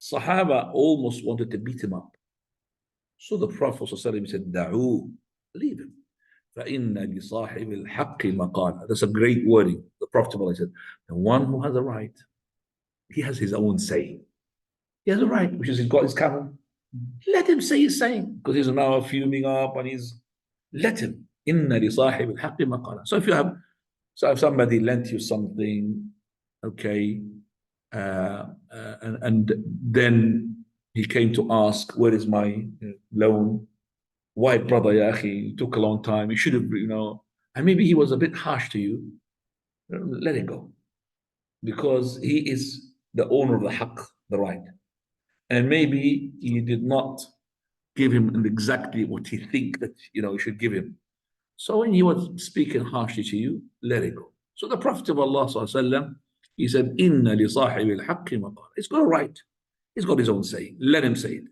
Sahaba almost wanted to beat him up. So the Prophet ﷺ said, دعوه, leave him. فإن لصاحب الحق مقال. That's a great wording. The Prophet said, the one who has a right, he has his own saying. He has a right, which is he's got his camel. Let him say his saying, because he's now fuming up and he's, let him. إن لصاحب الحق مقال. So if somebody lent you something, okay, and then he came to ask, where is my loan? Why, brother, ya akhi, it took a long time. You should have, and maybe he was a bit harsh to you. Let it go. Because he is the owner of the haqq, the right. And maybe you did not give him exactly what he think that, you should give him. So when he was speaking harshly to you, let it go. So the Prophet of Allah ﷺ, he said, Inna li sahibi al-haqqi maqal. He's got a right. He's got his own saying. Let him say it.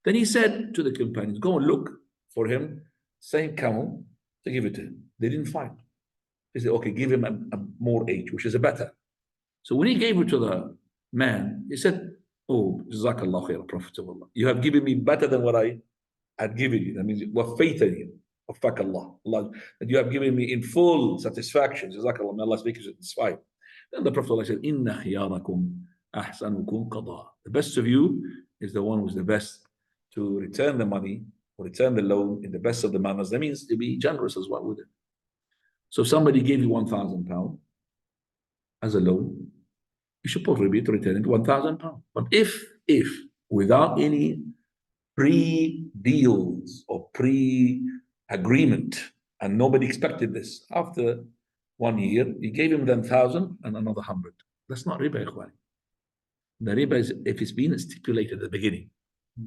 Then he said to the companions, go and look for him, same camel, to give it to him. They didn't find. He said, okay, give him a more age, which is a better. So when he gave it to the man, he said, oh, Jazakallah khair, Prophet of Allah. You have given me better than what I had given you. That means وَفَيْتَنِي وَفَّكَ اللَّهُ. Allah, that you have given me in full satisfaction. Jazakallah, may Allah make you satisfied. Then the Prophet said, Inna khiyarakum ahsanukum qada. The best of you is the one who's the best to return the money or return the loan in the best of the manners. That means to be generous as well with it. So somebody gave you £1,000 as a loan, you should probably return it £1,000. But if without any pre-deals or pre-agreement, and nobody expected this, after 1 year, you gave him then 1,000 and another 100. That's not riba, ikhwan. The riba is if it's been stipulated at the beginning,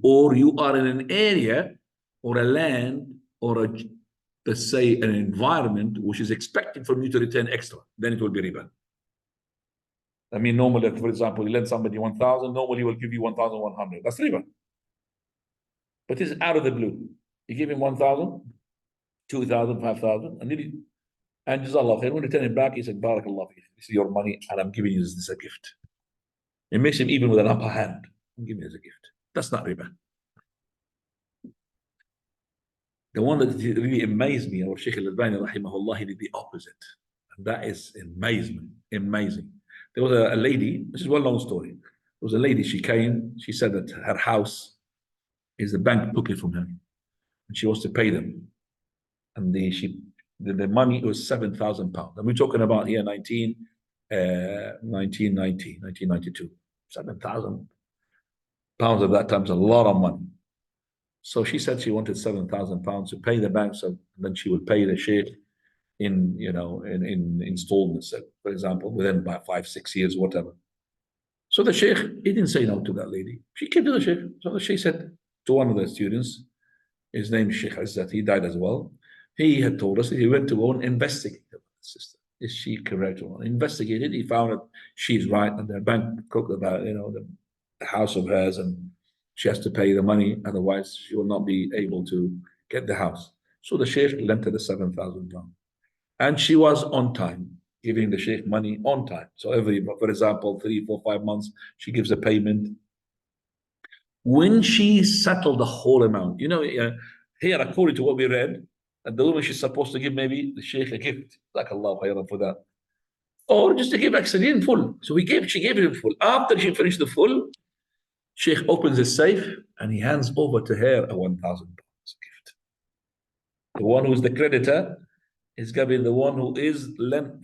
or you are in an area or a land or let's say an environment which is expecting from you to return extra, then it will be riba. I mean, normally, for example, you lend somebody 1,000, normally will give you 1,100. That's riba. But it's out of the blue. You give him 1,000, 2,000, 5,000, and Jazakallah khair, when you turn it back, he said, Barakallah, this is your money, and I'm giving you this as a gift. It makes him even with an upper hand. I'm giving it as a gift. That's not riba. The one that really amazed me, our Shaykh al-Albani, rahimahullah, he did the opposite. And that is amazing. There was a lady, this is one long story. There was a lady, she came, she said that her house is the bank took it from her. And she was to pay them. And the money was £7,000. And we're talking about here 1992. £7,000 at that time is a lot of money. So she said she wanted £7,000 to pay the bank, so then she would pay the sheikh in installments, for example, within about 5-6 years, whatever. So the sheikh, he didn't say no to that lady. She came to the sheikh. So the sheikh said to one of the students, his name is Sheikh Izzat, he died as well. He had told us that he went to go and investigate the sister. Is she correct or not? Investigated, he found that she's right, and the bank talked about, the house of hers, and she has to pay the money, otherwise she will not be able to get the house. So the sheikh lent her the £7,000. And she was on time, giving the sheikh money on time. So for example, 3, 4, 5 months, she gives a payment. When she settled the whole amount, here, according to what we read, at the woman she's supposed to give maybe the sheikh a gift, like Allah khairan for that, or just to give actually in full. So she gave it in full. After she finished the full, sheikh opens his safe and he hands over to her a £1,000 gift. The one who is the creditor is giving the one who is lent,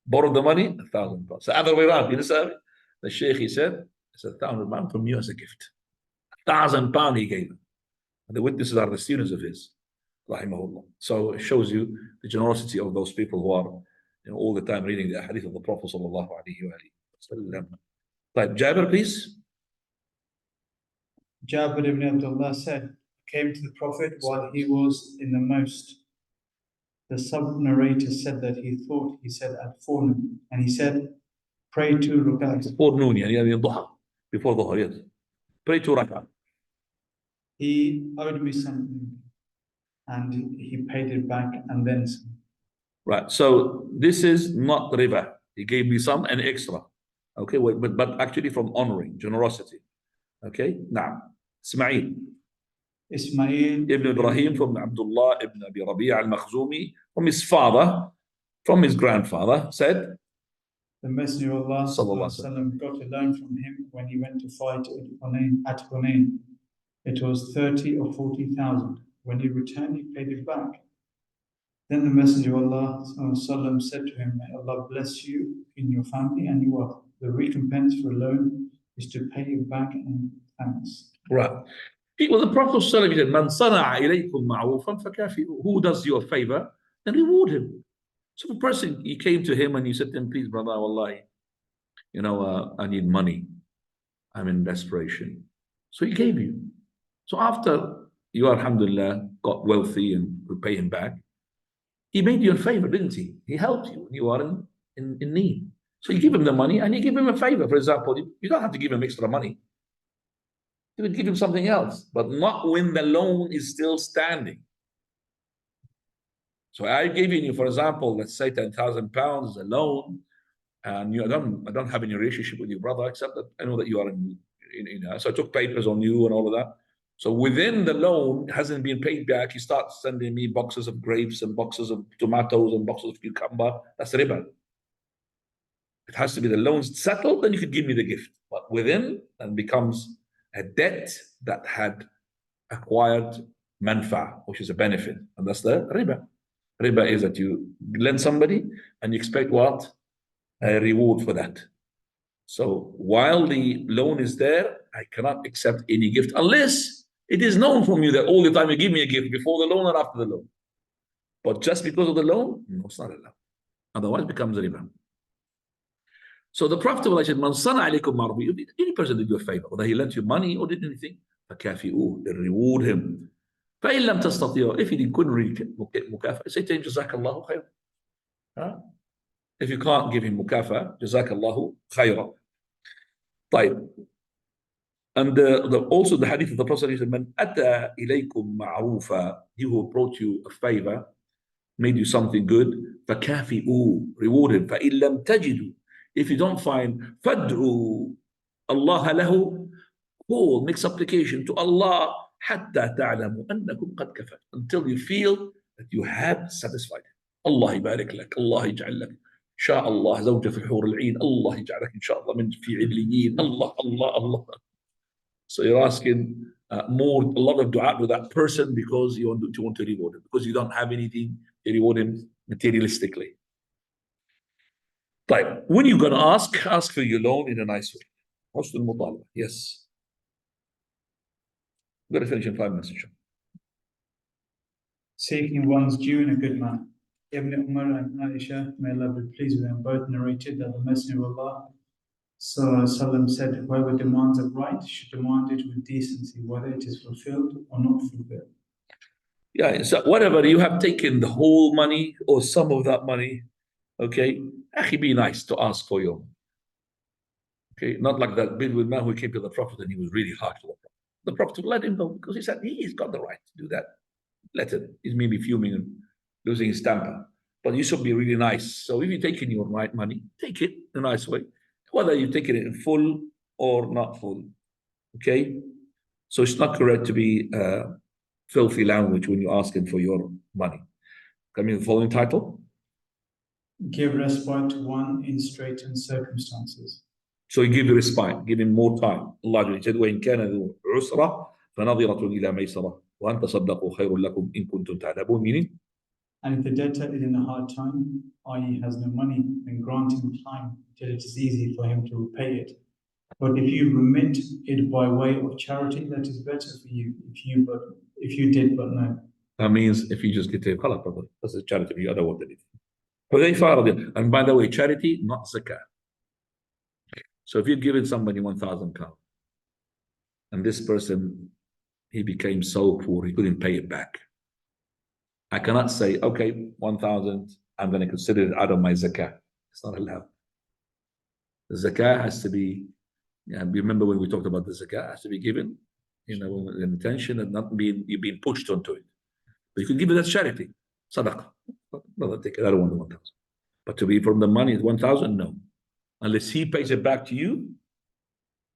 borrowed the money, £1,000. So other way around, you understand? The sheikh, he said, it's £1,000 from you as a gift. £1,000 he gave him. And the witnesses are the students of his, rahimahullah. So it shows you the generosity of those people who are all the time reading the hadith of the Prophet sallallahu alaihi wasallam. Right, Jabir, please. Jabir ibn Abdullah said, came to the Prophet while he was in the most. The sub-narrator said that he thought he said at forenoon, and he said, pray 2 rak'ahs. Before noon, before dhuhr, yes. Pray 2 rak'ah. He owed me something, and he paid it back and then some. Right, so this is not riba. He gave me some and extra. Okay, but actually from honoring, generosity. Okay, now, Ismail ibn Ibrahim from Abdullah ibn Abi Rabi' al-Makhzumi, from his father, from his grandfather, said, the Messenger of Allah ﷺ got a loan from him when he went to fight at Hunayn. It was 30 or 40,000. When he returned, he paid it back. Then the Messenger of Allah ﷺ said to him, may Allah bless you in your family and your wealth. The recompense for a loan is to pay it back in thanks. Right. Well, the Prophet ﷺ said, Man sana'a ilaykum ma'rufan fakafi'u. Who does you a favor, then reward him. So the person, you came to him and you said to him, please, brother, wallahi, I need money. I'm in desperation. So he gave you. So after you, alhamdulillah, got wealthy and could pay him back, he made you a favor, didn't he? He helped you when you are in need. So you give him the money and you give him a favor. For example, you don't have to give him extra money. You would give him something else, but not when the loan is still standing. So I gave you, for example, let's say £10,000 as a loan, and I don't have any relationship with your brother, except that I know that you are so I took papers on you and all of that. So within the loan, it hasn't been paid back. You start sending me boxes of grapes and boxes of tomatoes and boxes of cucumber. That's riba. It has to be the loans settled, then you could give me the gift. But within, then becomes a debt that had acquired manfa, which is a benefit, and that's the riba. Riba is that you lend somebody and you expect what? A reward for that. So while the loan is there, I cannot accept any gift unless it is known from you that all the time you give me a gift before the loan or after the loan. But just because of the loan, no, it's not allowed. Otherwise, it becomes riba. So the Prophet said, "Man sana alaykum ma'ruf." Any person did you a favor, whether he lent you money or did anything, فكافئوه, reward him. فإن لم تستطيعوا, if he couldn't read مكافأة, say to him, جزاك الله خيرا. If you can't give him مكافأة, جزاك الله خيرا. طيب. And also the hadith of the Prophet said, "Man ata ilaykum ma'rufa," he who brought you a favor, made you something good, فكافئوه, reward him. فإن لم تجدوا, if you don't find, فادعوا الله له, call, make supplication to Allah, حتى تعلموا أنكم قد كفى, until you feel that you have satisfied. الله يبارك لك, الله يجعل لك إن شاء الله زوجة في حور العين, الله يجعلك إن شاء الله من في عليين, الله الله الله. So you're asking a lot of dua to that person because you want to reward him, because you don't have anything to reward him materialistically. طيب, when you're going to ask for your loan in a nice way. حسن المطالبة. Yes. I'm going to finish in 5 minutes. Seeking one's due in a good manner. Ibn Umar and Aisha, may Allah be pleased with them, both narrated that the Messenger of Allah said, "Whoever demands a right should demand it with decency, whether it is fulfilled or not fulfilled." Yeah, so whatever, you have taken the whole money or some of that money, okay, actually be nice to ask for your money. Okay, not like that Bedouin man who came to the Prophet and he was really harsh to the Prophet. The Prophet let him go because he said he's got the right to do that. Let him. He's maybe fuming and losing his temper. But you should be really nice. So if you're taking your right money, take it in a nice way, whether you're taking it in full or not full. Okay? So it's not correct to be filthy language when you're asking for your money. Coming to the following title. Give respite to one in straitened circumstances. So you give the respite, give him more time. Allah said, وَإِنْ كَانَ ذُو عُسْرَةٍ فَنَظِرَةٌ إِلَى مَيْسَرَةٍ وَأَنْ تَصَدَّقُوا خَيْرٌ لَكُمْ إِن كُنتُمْ تَعْلَمُونَ. Meaning? And if the debtor is in a hard time, i.e. has no money, then grant him time till it is easy for him to repay it. But if you remit it by way of charity, that is better for you if you did but know. That means if you just get to color, brother, that's a charity for you, I don't want anything. And by the way, charity, not zakah. So if you've given somebody 1,000 pounds, and this person, he became so poor, he couldn't pay it back. I cannot say, okay, 1,000, I'm going to consider it out of my zakah. It's not allowed. The zakah has to be, remember when we talked about the zakah, has to be given, with intention and not being pushed onto it. But you can give it as charity, sadaqah. No, take it, I don't want the 1,000. But to be from the money, 1,000, no. Unless he pays it back to you,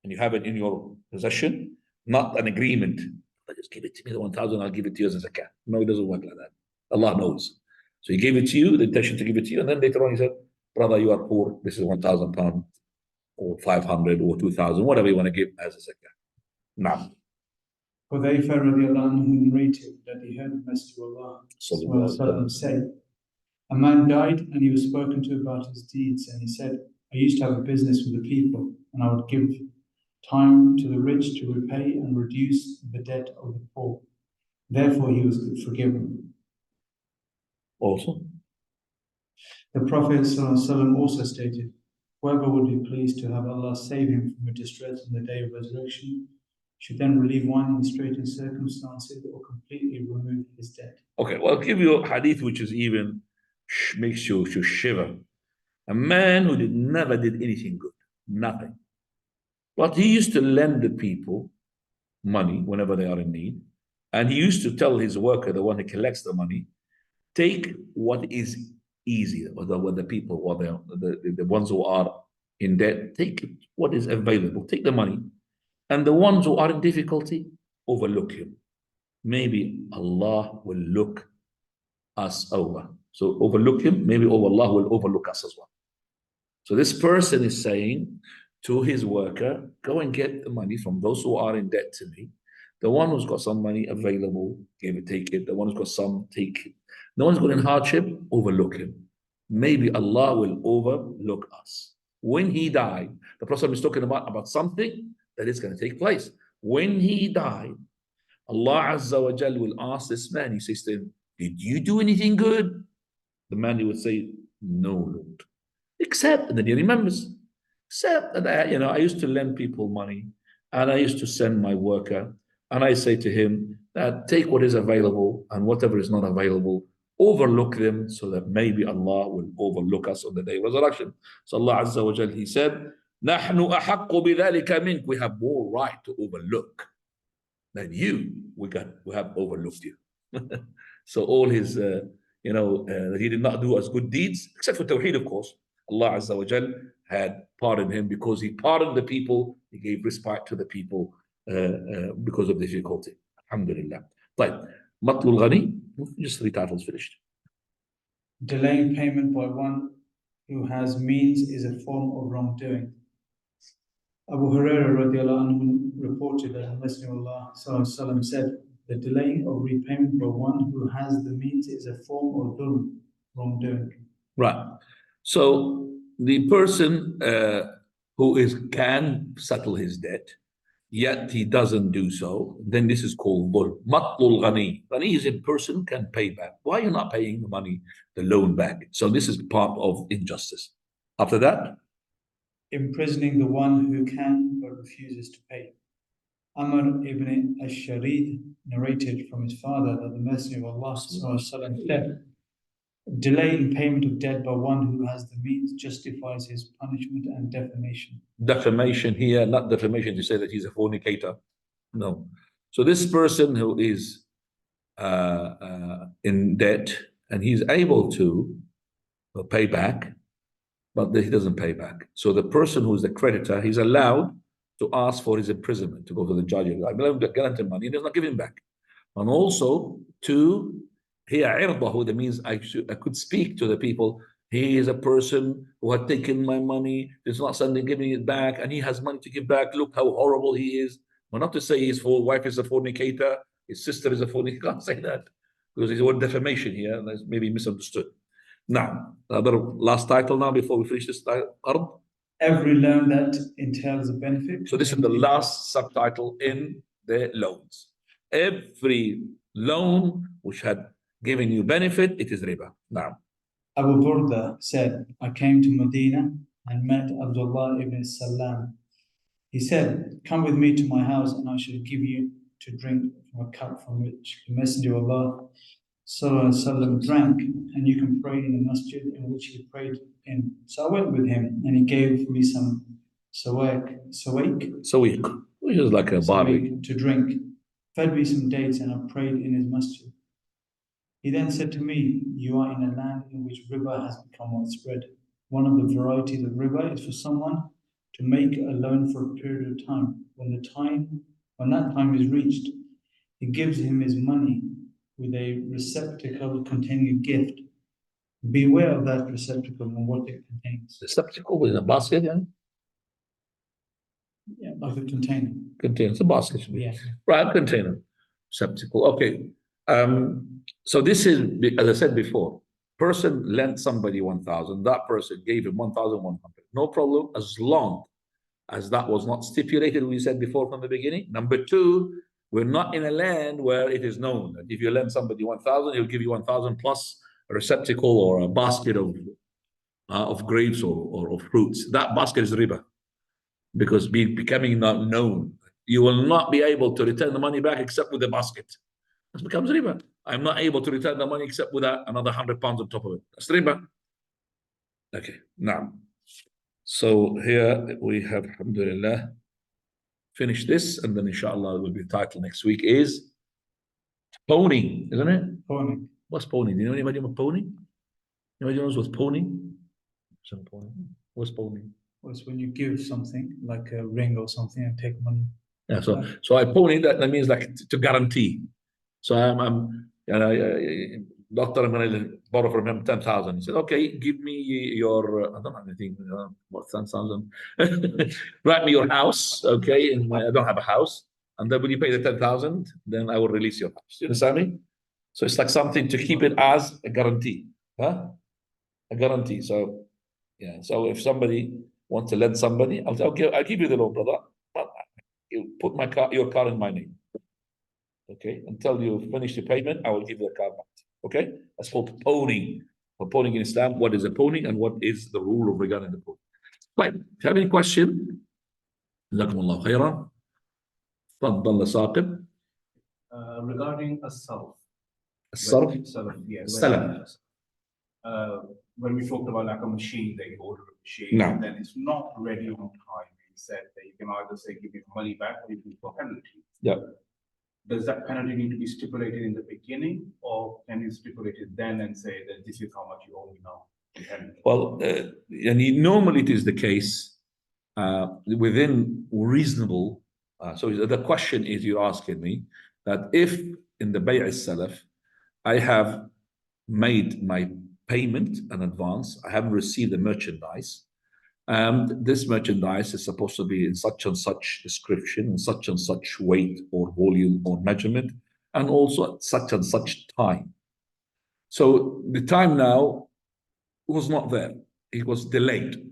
and you have it in your possession, not an agreement. Just give it to me, the 1,000, I'll give it to you as a zakah. No, it doesn't work like that. Allah knows. So he gave it to you, the intention to give it to you, and then later on he said, brother, you are poor, this is 1,000 pounds, or 500, or 2,000, whatever you want to give as a zakah. Now. Hudayfa radiallahu anhu narrated that he heard the Messenger of Allah say, a man died and he was spoken to about his deeds, and he said, I used to have a business with the people, and I would give time to the rich to repay and reduce the debt of the poor. Therefore, he was forgiven. Also, the Prophet ﷺ also stated, whoever would be pleased to have Allah save him from a distress on the day of resurrection should then relieve one in straitened circumstances or completely remove his debt. Okay, well, I'll give you a hadith which is even makes you shiver. A man who never did anything good, nothing. But he used to lend the people money whenever they are in need. And he used to tell his worker, the one who collects the money, take what is easier, or the people, or the ones who are in debt, take what is available, take the money. And the ones who are in difficulty, overlook him. Maybe Allah will look us over. So overlook him, maybe Allah will overlook us as well. So this person is saying to his worker, go and get the money from those who are in debt to me. The one who's got some money available, take it. The one who's got some, take it. No one's got in hardship, overlook him. Maybe Allah will overlook us. When he died, the Prophet is talking about something that is going to take place. When he died, Allah Azza wa Jal will ask this man, he says to him, did you do anything good? The man, he would say, no, Lord. Except, and then he remembers, except that I used to lend people money, and I used to send my worker, and I say to him that take what is available, and whatever is not available, overlook them, so that maybe Allah will overlook us on the day of resurrection. So Allah Azza wa Jal, he said, نحن أحق بذلك منك. We have more right to overlook than you. We have overlooked you. So all his, that he did not do as good deeds, except for Tawheed, of course. Allah Azza wa Jal had pardoned him because he pardoned the people. He gave respite to the people because of the difficulty. Alhamdulillah. طيب. Matlul Ghani, just 3 titles finished. Delaying payment by one who has means is a form of wrongdoing. Abu Hurairah radiallahu anhu reported that the Messenger of Allah sallallahu said, the delaying of repayment by one who has the means is a form of dhul, wrongdoing. Right. So the person who can settle his debt, yet he doesn't do so, then this is called dhul. Matlul Ghani. Ghani is a person can pay back. Why are you not paying the money, the loan back? So this is part of injustice. After that, imprisoning the one who can but refuses to pay. Amr ibn al-Sharid narrated from his father that the Messenger of Allah said, delaying payment of debt by one who has the means justifies his punishment and defamation. Defamation here, not defamation to say that he's a fornicator. No. So this person who is in debt and he's able to pay back, but he doesn't pay back. So the person who is the creditor, he's allowed to ask for his imprisonment, to go to the judge. I believe that guarantee money, he does not give him back. And also to here, that means I could speak to the people. He is a person who had taken my money, is not giving it back, and he has money to give back. Look how horrible he is. Well, not to say his wife is a fornicator, his sister is a fornicator. You can't say that because it's a word defamation here, and that's maybe misunderstood. Now, the other last title now before we finish this title. Every loan that entails a benefit. So this is the last subtitle in the loans. Every loan which had given you benefit, it is riba. Now, Abu Burda said, I came to Medina and met Abdullah ibn Salam. He said, come with me to my house and I shall give you to drink from a cup from which the Messenger of Allah drank, and you can pray in the masjid in which he prayed in. So I went with him and he gave me some sawiq, which is like a barley to drink, fed me some dates, and I prayed in his masjid. He then said to me, you are in a land in which riba has become widespread. One of the varieties of riba is for someone to make a loan for a period of time. When that time is reached, he gives him his money with a receptacle containing a gift. Beware of that receptacle and what it contains. Receptacle with a basket, yeah? Yeah, like a container. Container, it's a basket. Yeah. Right, container. Receptacle, okay. So this is, as I said before, person lent somebody 1,000, that person gave him 1,100. No problem, as long as that was not stipulated, we said before from the beginning. Number 2, we're not in a land where it is known that if you lend somebody 1,000, he'll give you 1,000 plus a receptacle or a basket of grapes or of fruits. That basket is riba, because becoming not known, you will not be able to return the money back except with the basket. This becomes riba. I'm not able to return the money except with another 100 pounds on top of it. That's riba. Okay, now, so here we have, alhamdulillah, finished this, and then inshallah will be the title next week is pony, isn't it? Pony. What's pony? Do you know anybody about pony? Anybody knows what's pony? What's pony? Well, it's when you give something like a ring or something and take money. Yeah, so I pony that means like to guarantee. So I'm doctor, I'm going to borrow from him 10,000. He said, okay, give me your, I don't have anything, what, 10,000? Write me your house, okay? And I don't have a house. And then when you pay the 10,000, then I will release your house. You understand me? So it's like something to keep it as a guarantee, huh? A guarantee. So, yeah. So if somebody wants to lend somebody, I'll say, okay, I'll give you the loan, brother, but you put your car in my name. Okay, until you finish the payment, I will give you the car back. Okay, that's called pawning. For pawning in Islam, what is a pawning and what is the rule of regarding the pawning? Right. If you have any question, جزاكم الله خيرا. تفضل ساقب. Regarding a self. الصرف. Yeah. السلف. When we talked about like a machine, that you order a machine, No. and then it's not ready on time. You said that you can either say give me money back or you can put penalty. Yeah. Does that penalty need to be stipulated in the beginning, or can you stipulate it then and say that this is how much you owe me now? Well, and normally it is the case within reasonable. So the question is, you're asking me that if in the Bay' al-Salaf, I have made my payment in advance, I haven't received the merchandise, and this merchandise is supposed to be in such and such description, in such and such weight or volume or measurement, and also at such and such time. So the time now was not there. It was delayed.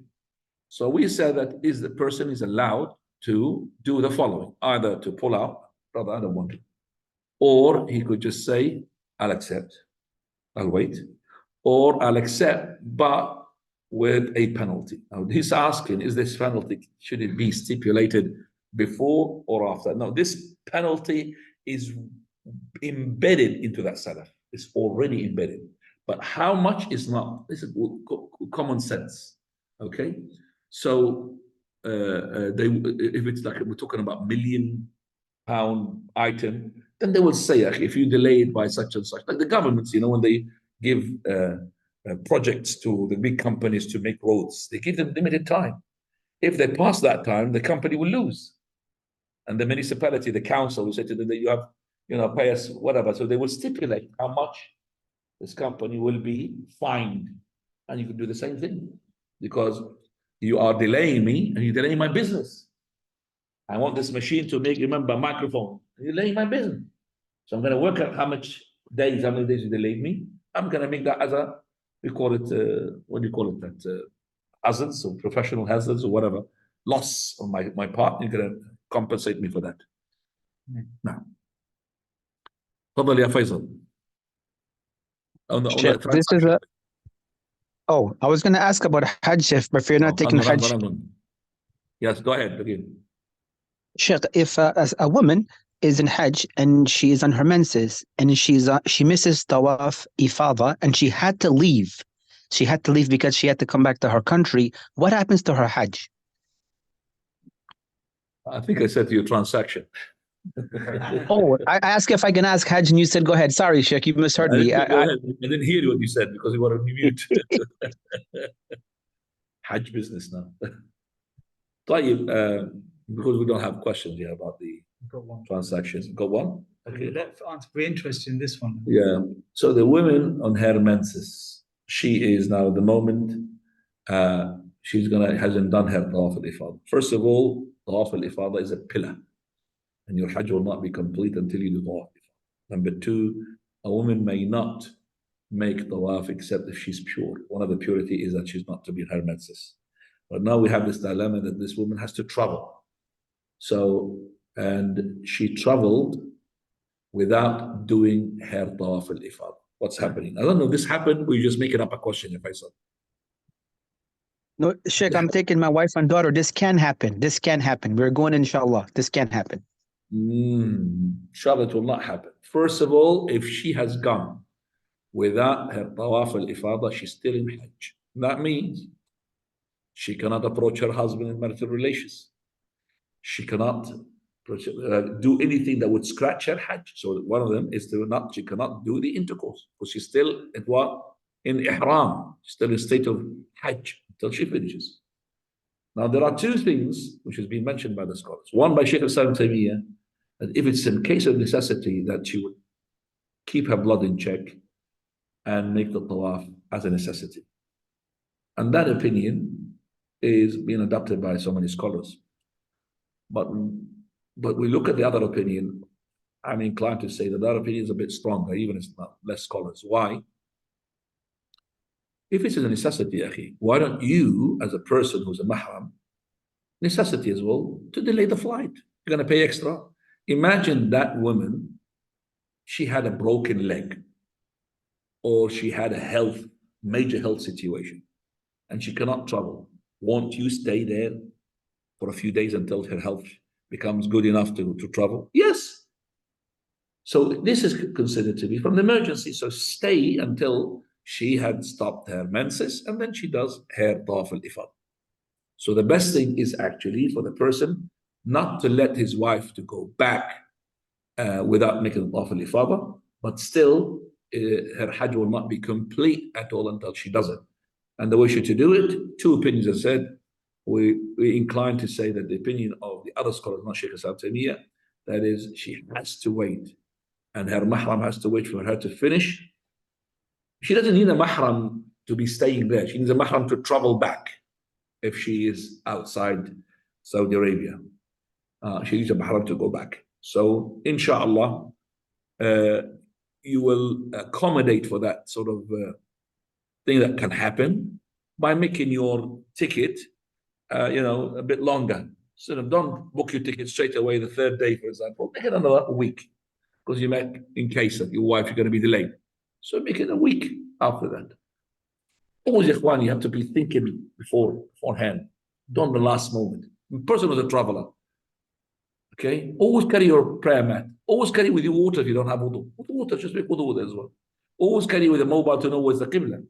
So we said that the person is allowed to do the following: either to pull out, brother, I don't want it, or he could just say, I'll accept, I'll wait, or I'll accept, but with a penalty. Now he's asking, is this penalty, should it be stipulated before or after? No, this penalty is embedded into that salaf. It's already embedded. But how much is not? This is common sense. Okay, so if it's like we're talking about £1,000,000 item, then they will say, if you delay it by such and such, like the governments, when they give projects to the big companies to make roads, they give them limited time. If they pass that time, the company will lose, and the municipality, the council, will say to them that you have, pay us whatever. So they will stipulate how much this company will be fined, and you can do the same thing because you are delaying me and you're delaying my business. I want this machine to make, remember, microphone. You're delaying my business, so I'm going to work out how many days you delayed me. I'm going to make that as a, we call it, what do you call it? That hazards or professional hazards or whatever, loss on my part. You're going to compensate me for that. Now, تفضل يا فيصل. This is a. Oh, I was going to ask about Hajj, but if you're not taking Hajj. Yes, go ahead, begin. Sheikh, if a woman is in Hajj and she is on her menses and she misses Tawaf Ifadah and she had to leave. She had to leave because she had to come back to her country. What happens to her Hajj? I think I said to you transaction. Oh, I asked if I can ask Hajj and you said go ahead. Sorry, Sheikh, you misheard me. I didn't hear what you said because you were on mute. Hajj business now. Because we don't have questions here about the transactions. Got one? Okay. Let's be interested in this one. Yeah. So the woman on her menses, she is now at the moment, hasn't done her Tawaf al-Ifadah. First of all, Tawaf al-Ifadah is a pillar, and your Hajj will not be complete until you do Tawaf. Number two, a woman may not make Tawaf except if she's pure. One of the purity is that she's not to be in her menses. But now we have this dilemma that this woman has to travel. So, and she traveled without doing her Tawaf al-Ifadah. What's happening? I don't know. This happened. We're just making up a question, if I said. No, Sheikh, I'm taking my wife and daughter. This can happen. This can happen. We're going, inshallah. This can happen. Inshallah, it will not happen. First of all, if she has gone without her Tawaf al-Ifadah, she's still in Hajj. That means she cannot approach her husband in marital relations. She cannot do anything that would scratch her Hajj. So one of them is she cannot do the intercourse because she's still in Ihram, still in state of Hajj until she finishes. Now there are two things which has been mentioned by the scholars. One by Shaykh al-Islam Taymiyyah, that if it's in case of necessity that she would keep her blood in check and make the tawaf as a necessity. And that opinion is being adopted by so many scholars. But we look at the other opinion, I'm inclined to say that that opinion is a bit stronger, even if it's not less scholars. Why? If it's a necessity, akhi, why don't you, as a person who's a mahram, necessity as well, to delay the flight? You're going to pay extra. Imagine that woman, she had a broken leg, or she had a major health situation, and she cannot travel. Won't you stay there for a few days until her health becomes good enough to travel? Yes. So this is considered to be from the emergency. So stay until she had stopped her menses, and then she does her tawaf al-ifad. So the best thing is actually for the person not to let his wife to go back without making tawaf al-ifada, but still her hajj will not be complete at all until she does it. And the way she to do it, two opinions are said. We incline to say that the opinion of the other scholars, not Shaykh Islam Taymiyyah, that is, she has to wait, and her mahram has to wait for her to finish. She doesn't need a mahram to be staying there. She needs a mahram to travel back if she is outside Saudi Arabia. She needs a mahram to go back. So, inshallah, you will accommodate for that sort of thing that can happen by making your ticket, a bit longer. So don't book your ticket straight away the third day, for example. Make it another week, because you might, in case that your wife is going to be delayed. So make it a week after that. Always, ikhwan, you have to be thinking beforehand. Don't the last moment. A person who's a traveler, okay, always carry your prayer mat. Always carry with you water if you don't have wudu. Water, just make wudu with it as well. Always carry with a mobile to know where's the qibla,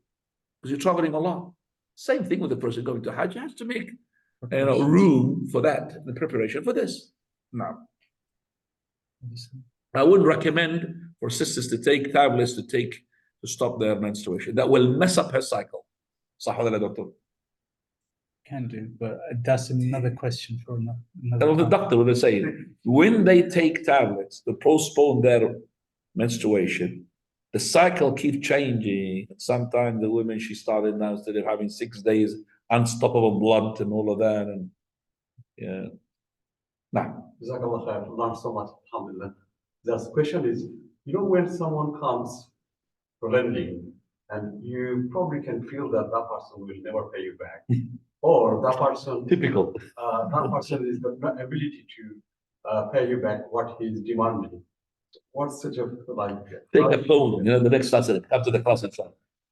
because you're traveling a lot. Same thing with the person going to Hajj. You have to make room for that, the preparation for this. Now, I would recommend for sisters to take tablets to stop their menstruation. That will mess up her cycle. Sahwa doctor. Can do, but that's another question for another And the time. doctor will say, when they take tablets to postpone their menstruation, the cycle keeps changing. Sometimes the women, she started now, instead of having 6 days unstoppable blood and all of that, and yeah. Now, Jazakallah khair. Learned so much, alhamdulillah. The question is, when someone comes for lending, and you probably can feel that that person will never pay you back, or that person typical. that person is the ability to pay you back what he's demanding. What's such a Take a phone. The next class, come to the class and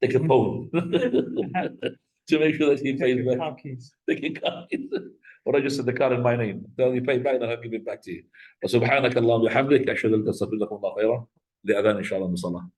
take a phone to make sure that he pays back. Take a car keys. Or I just said the car in my name. Tell you pay back, then I'll give it back to you. وسبحانك اللهم وبحمدك أشهد أن لا إله إلا أنت أستغفرك وأتوب إليك. لأذان إن شاء الله مصلى.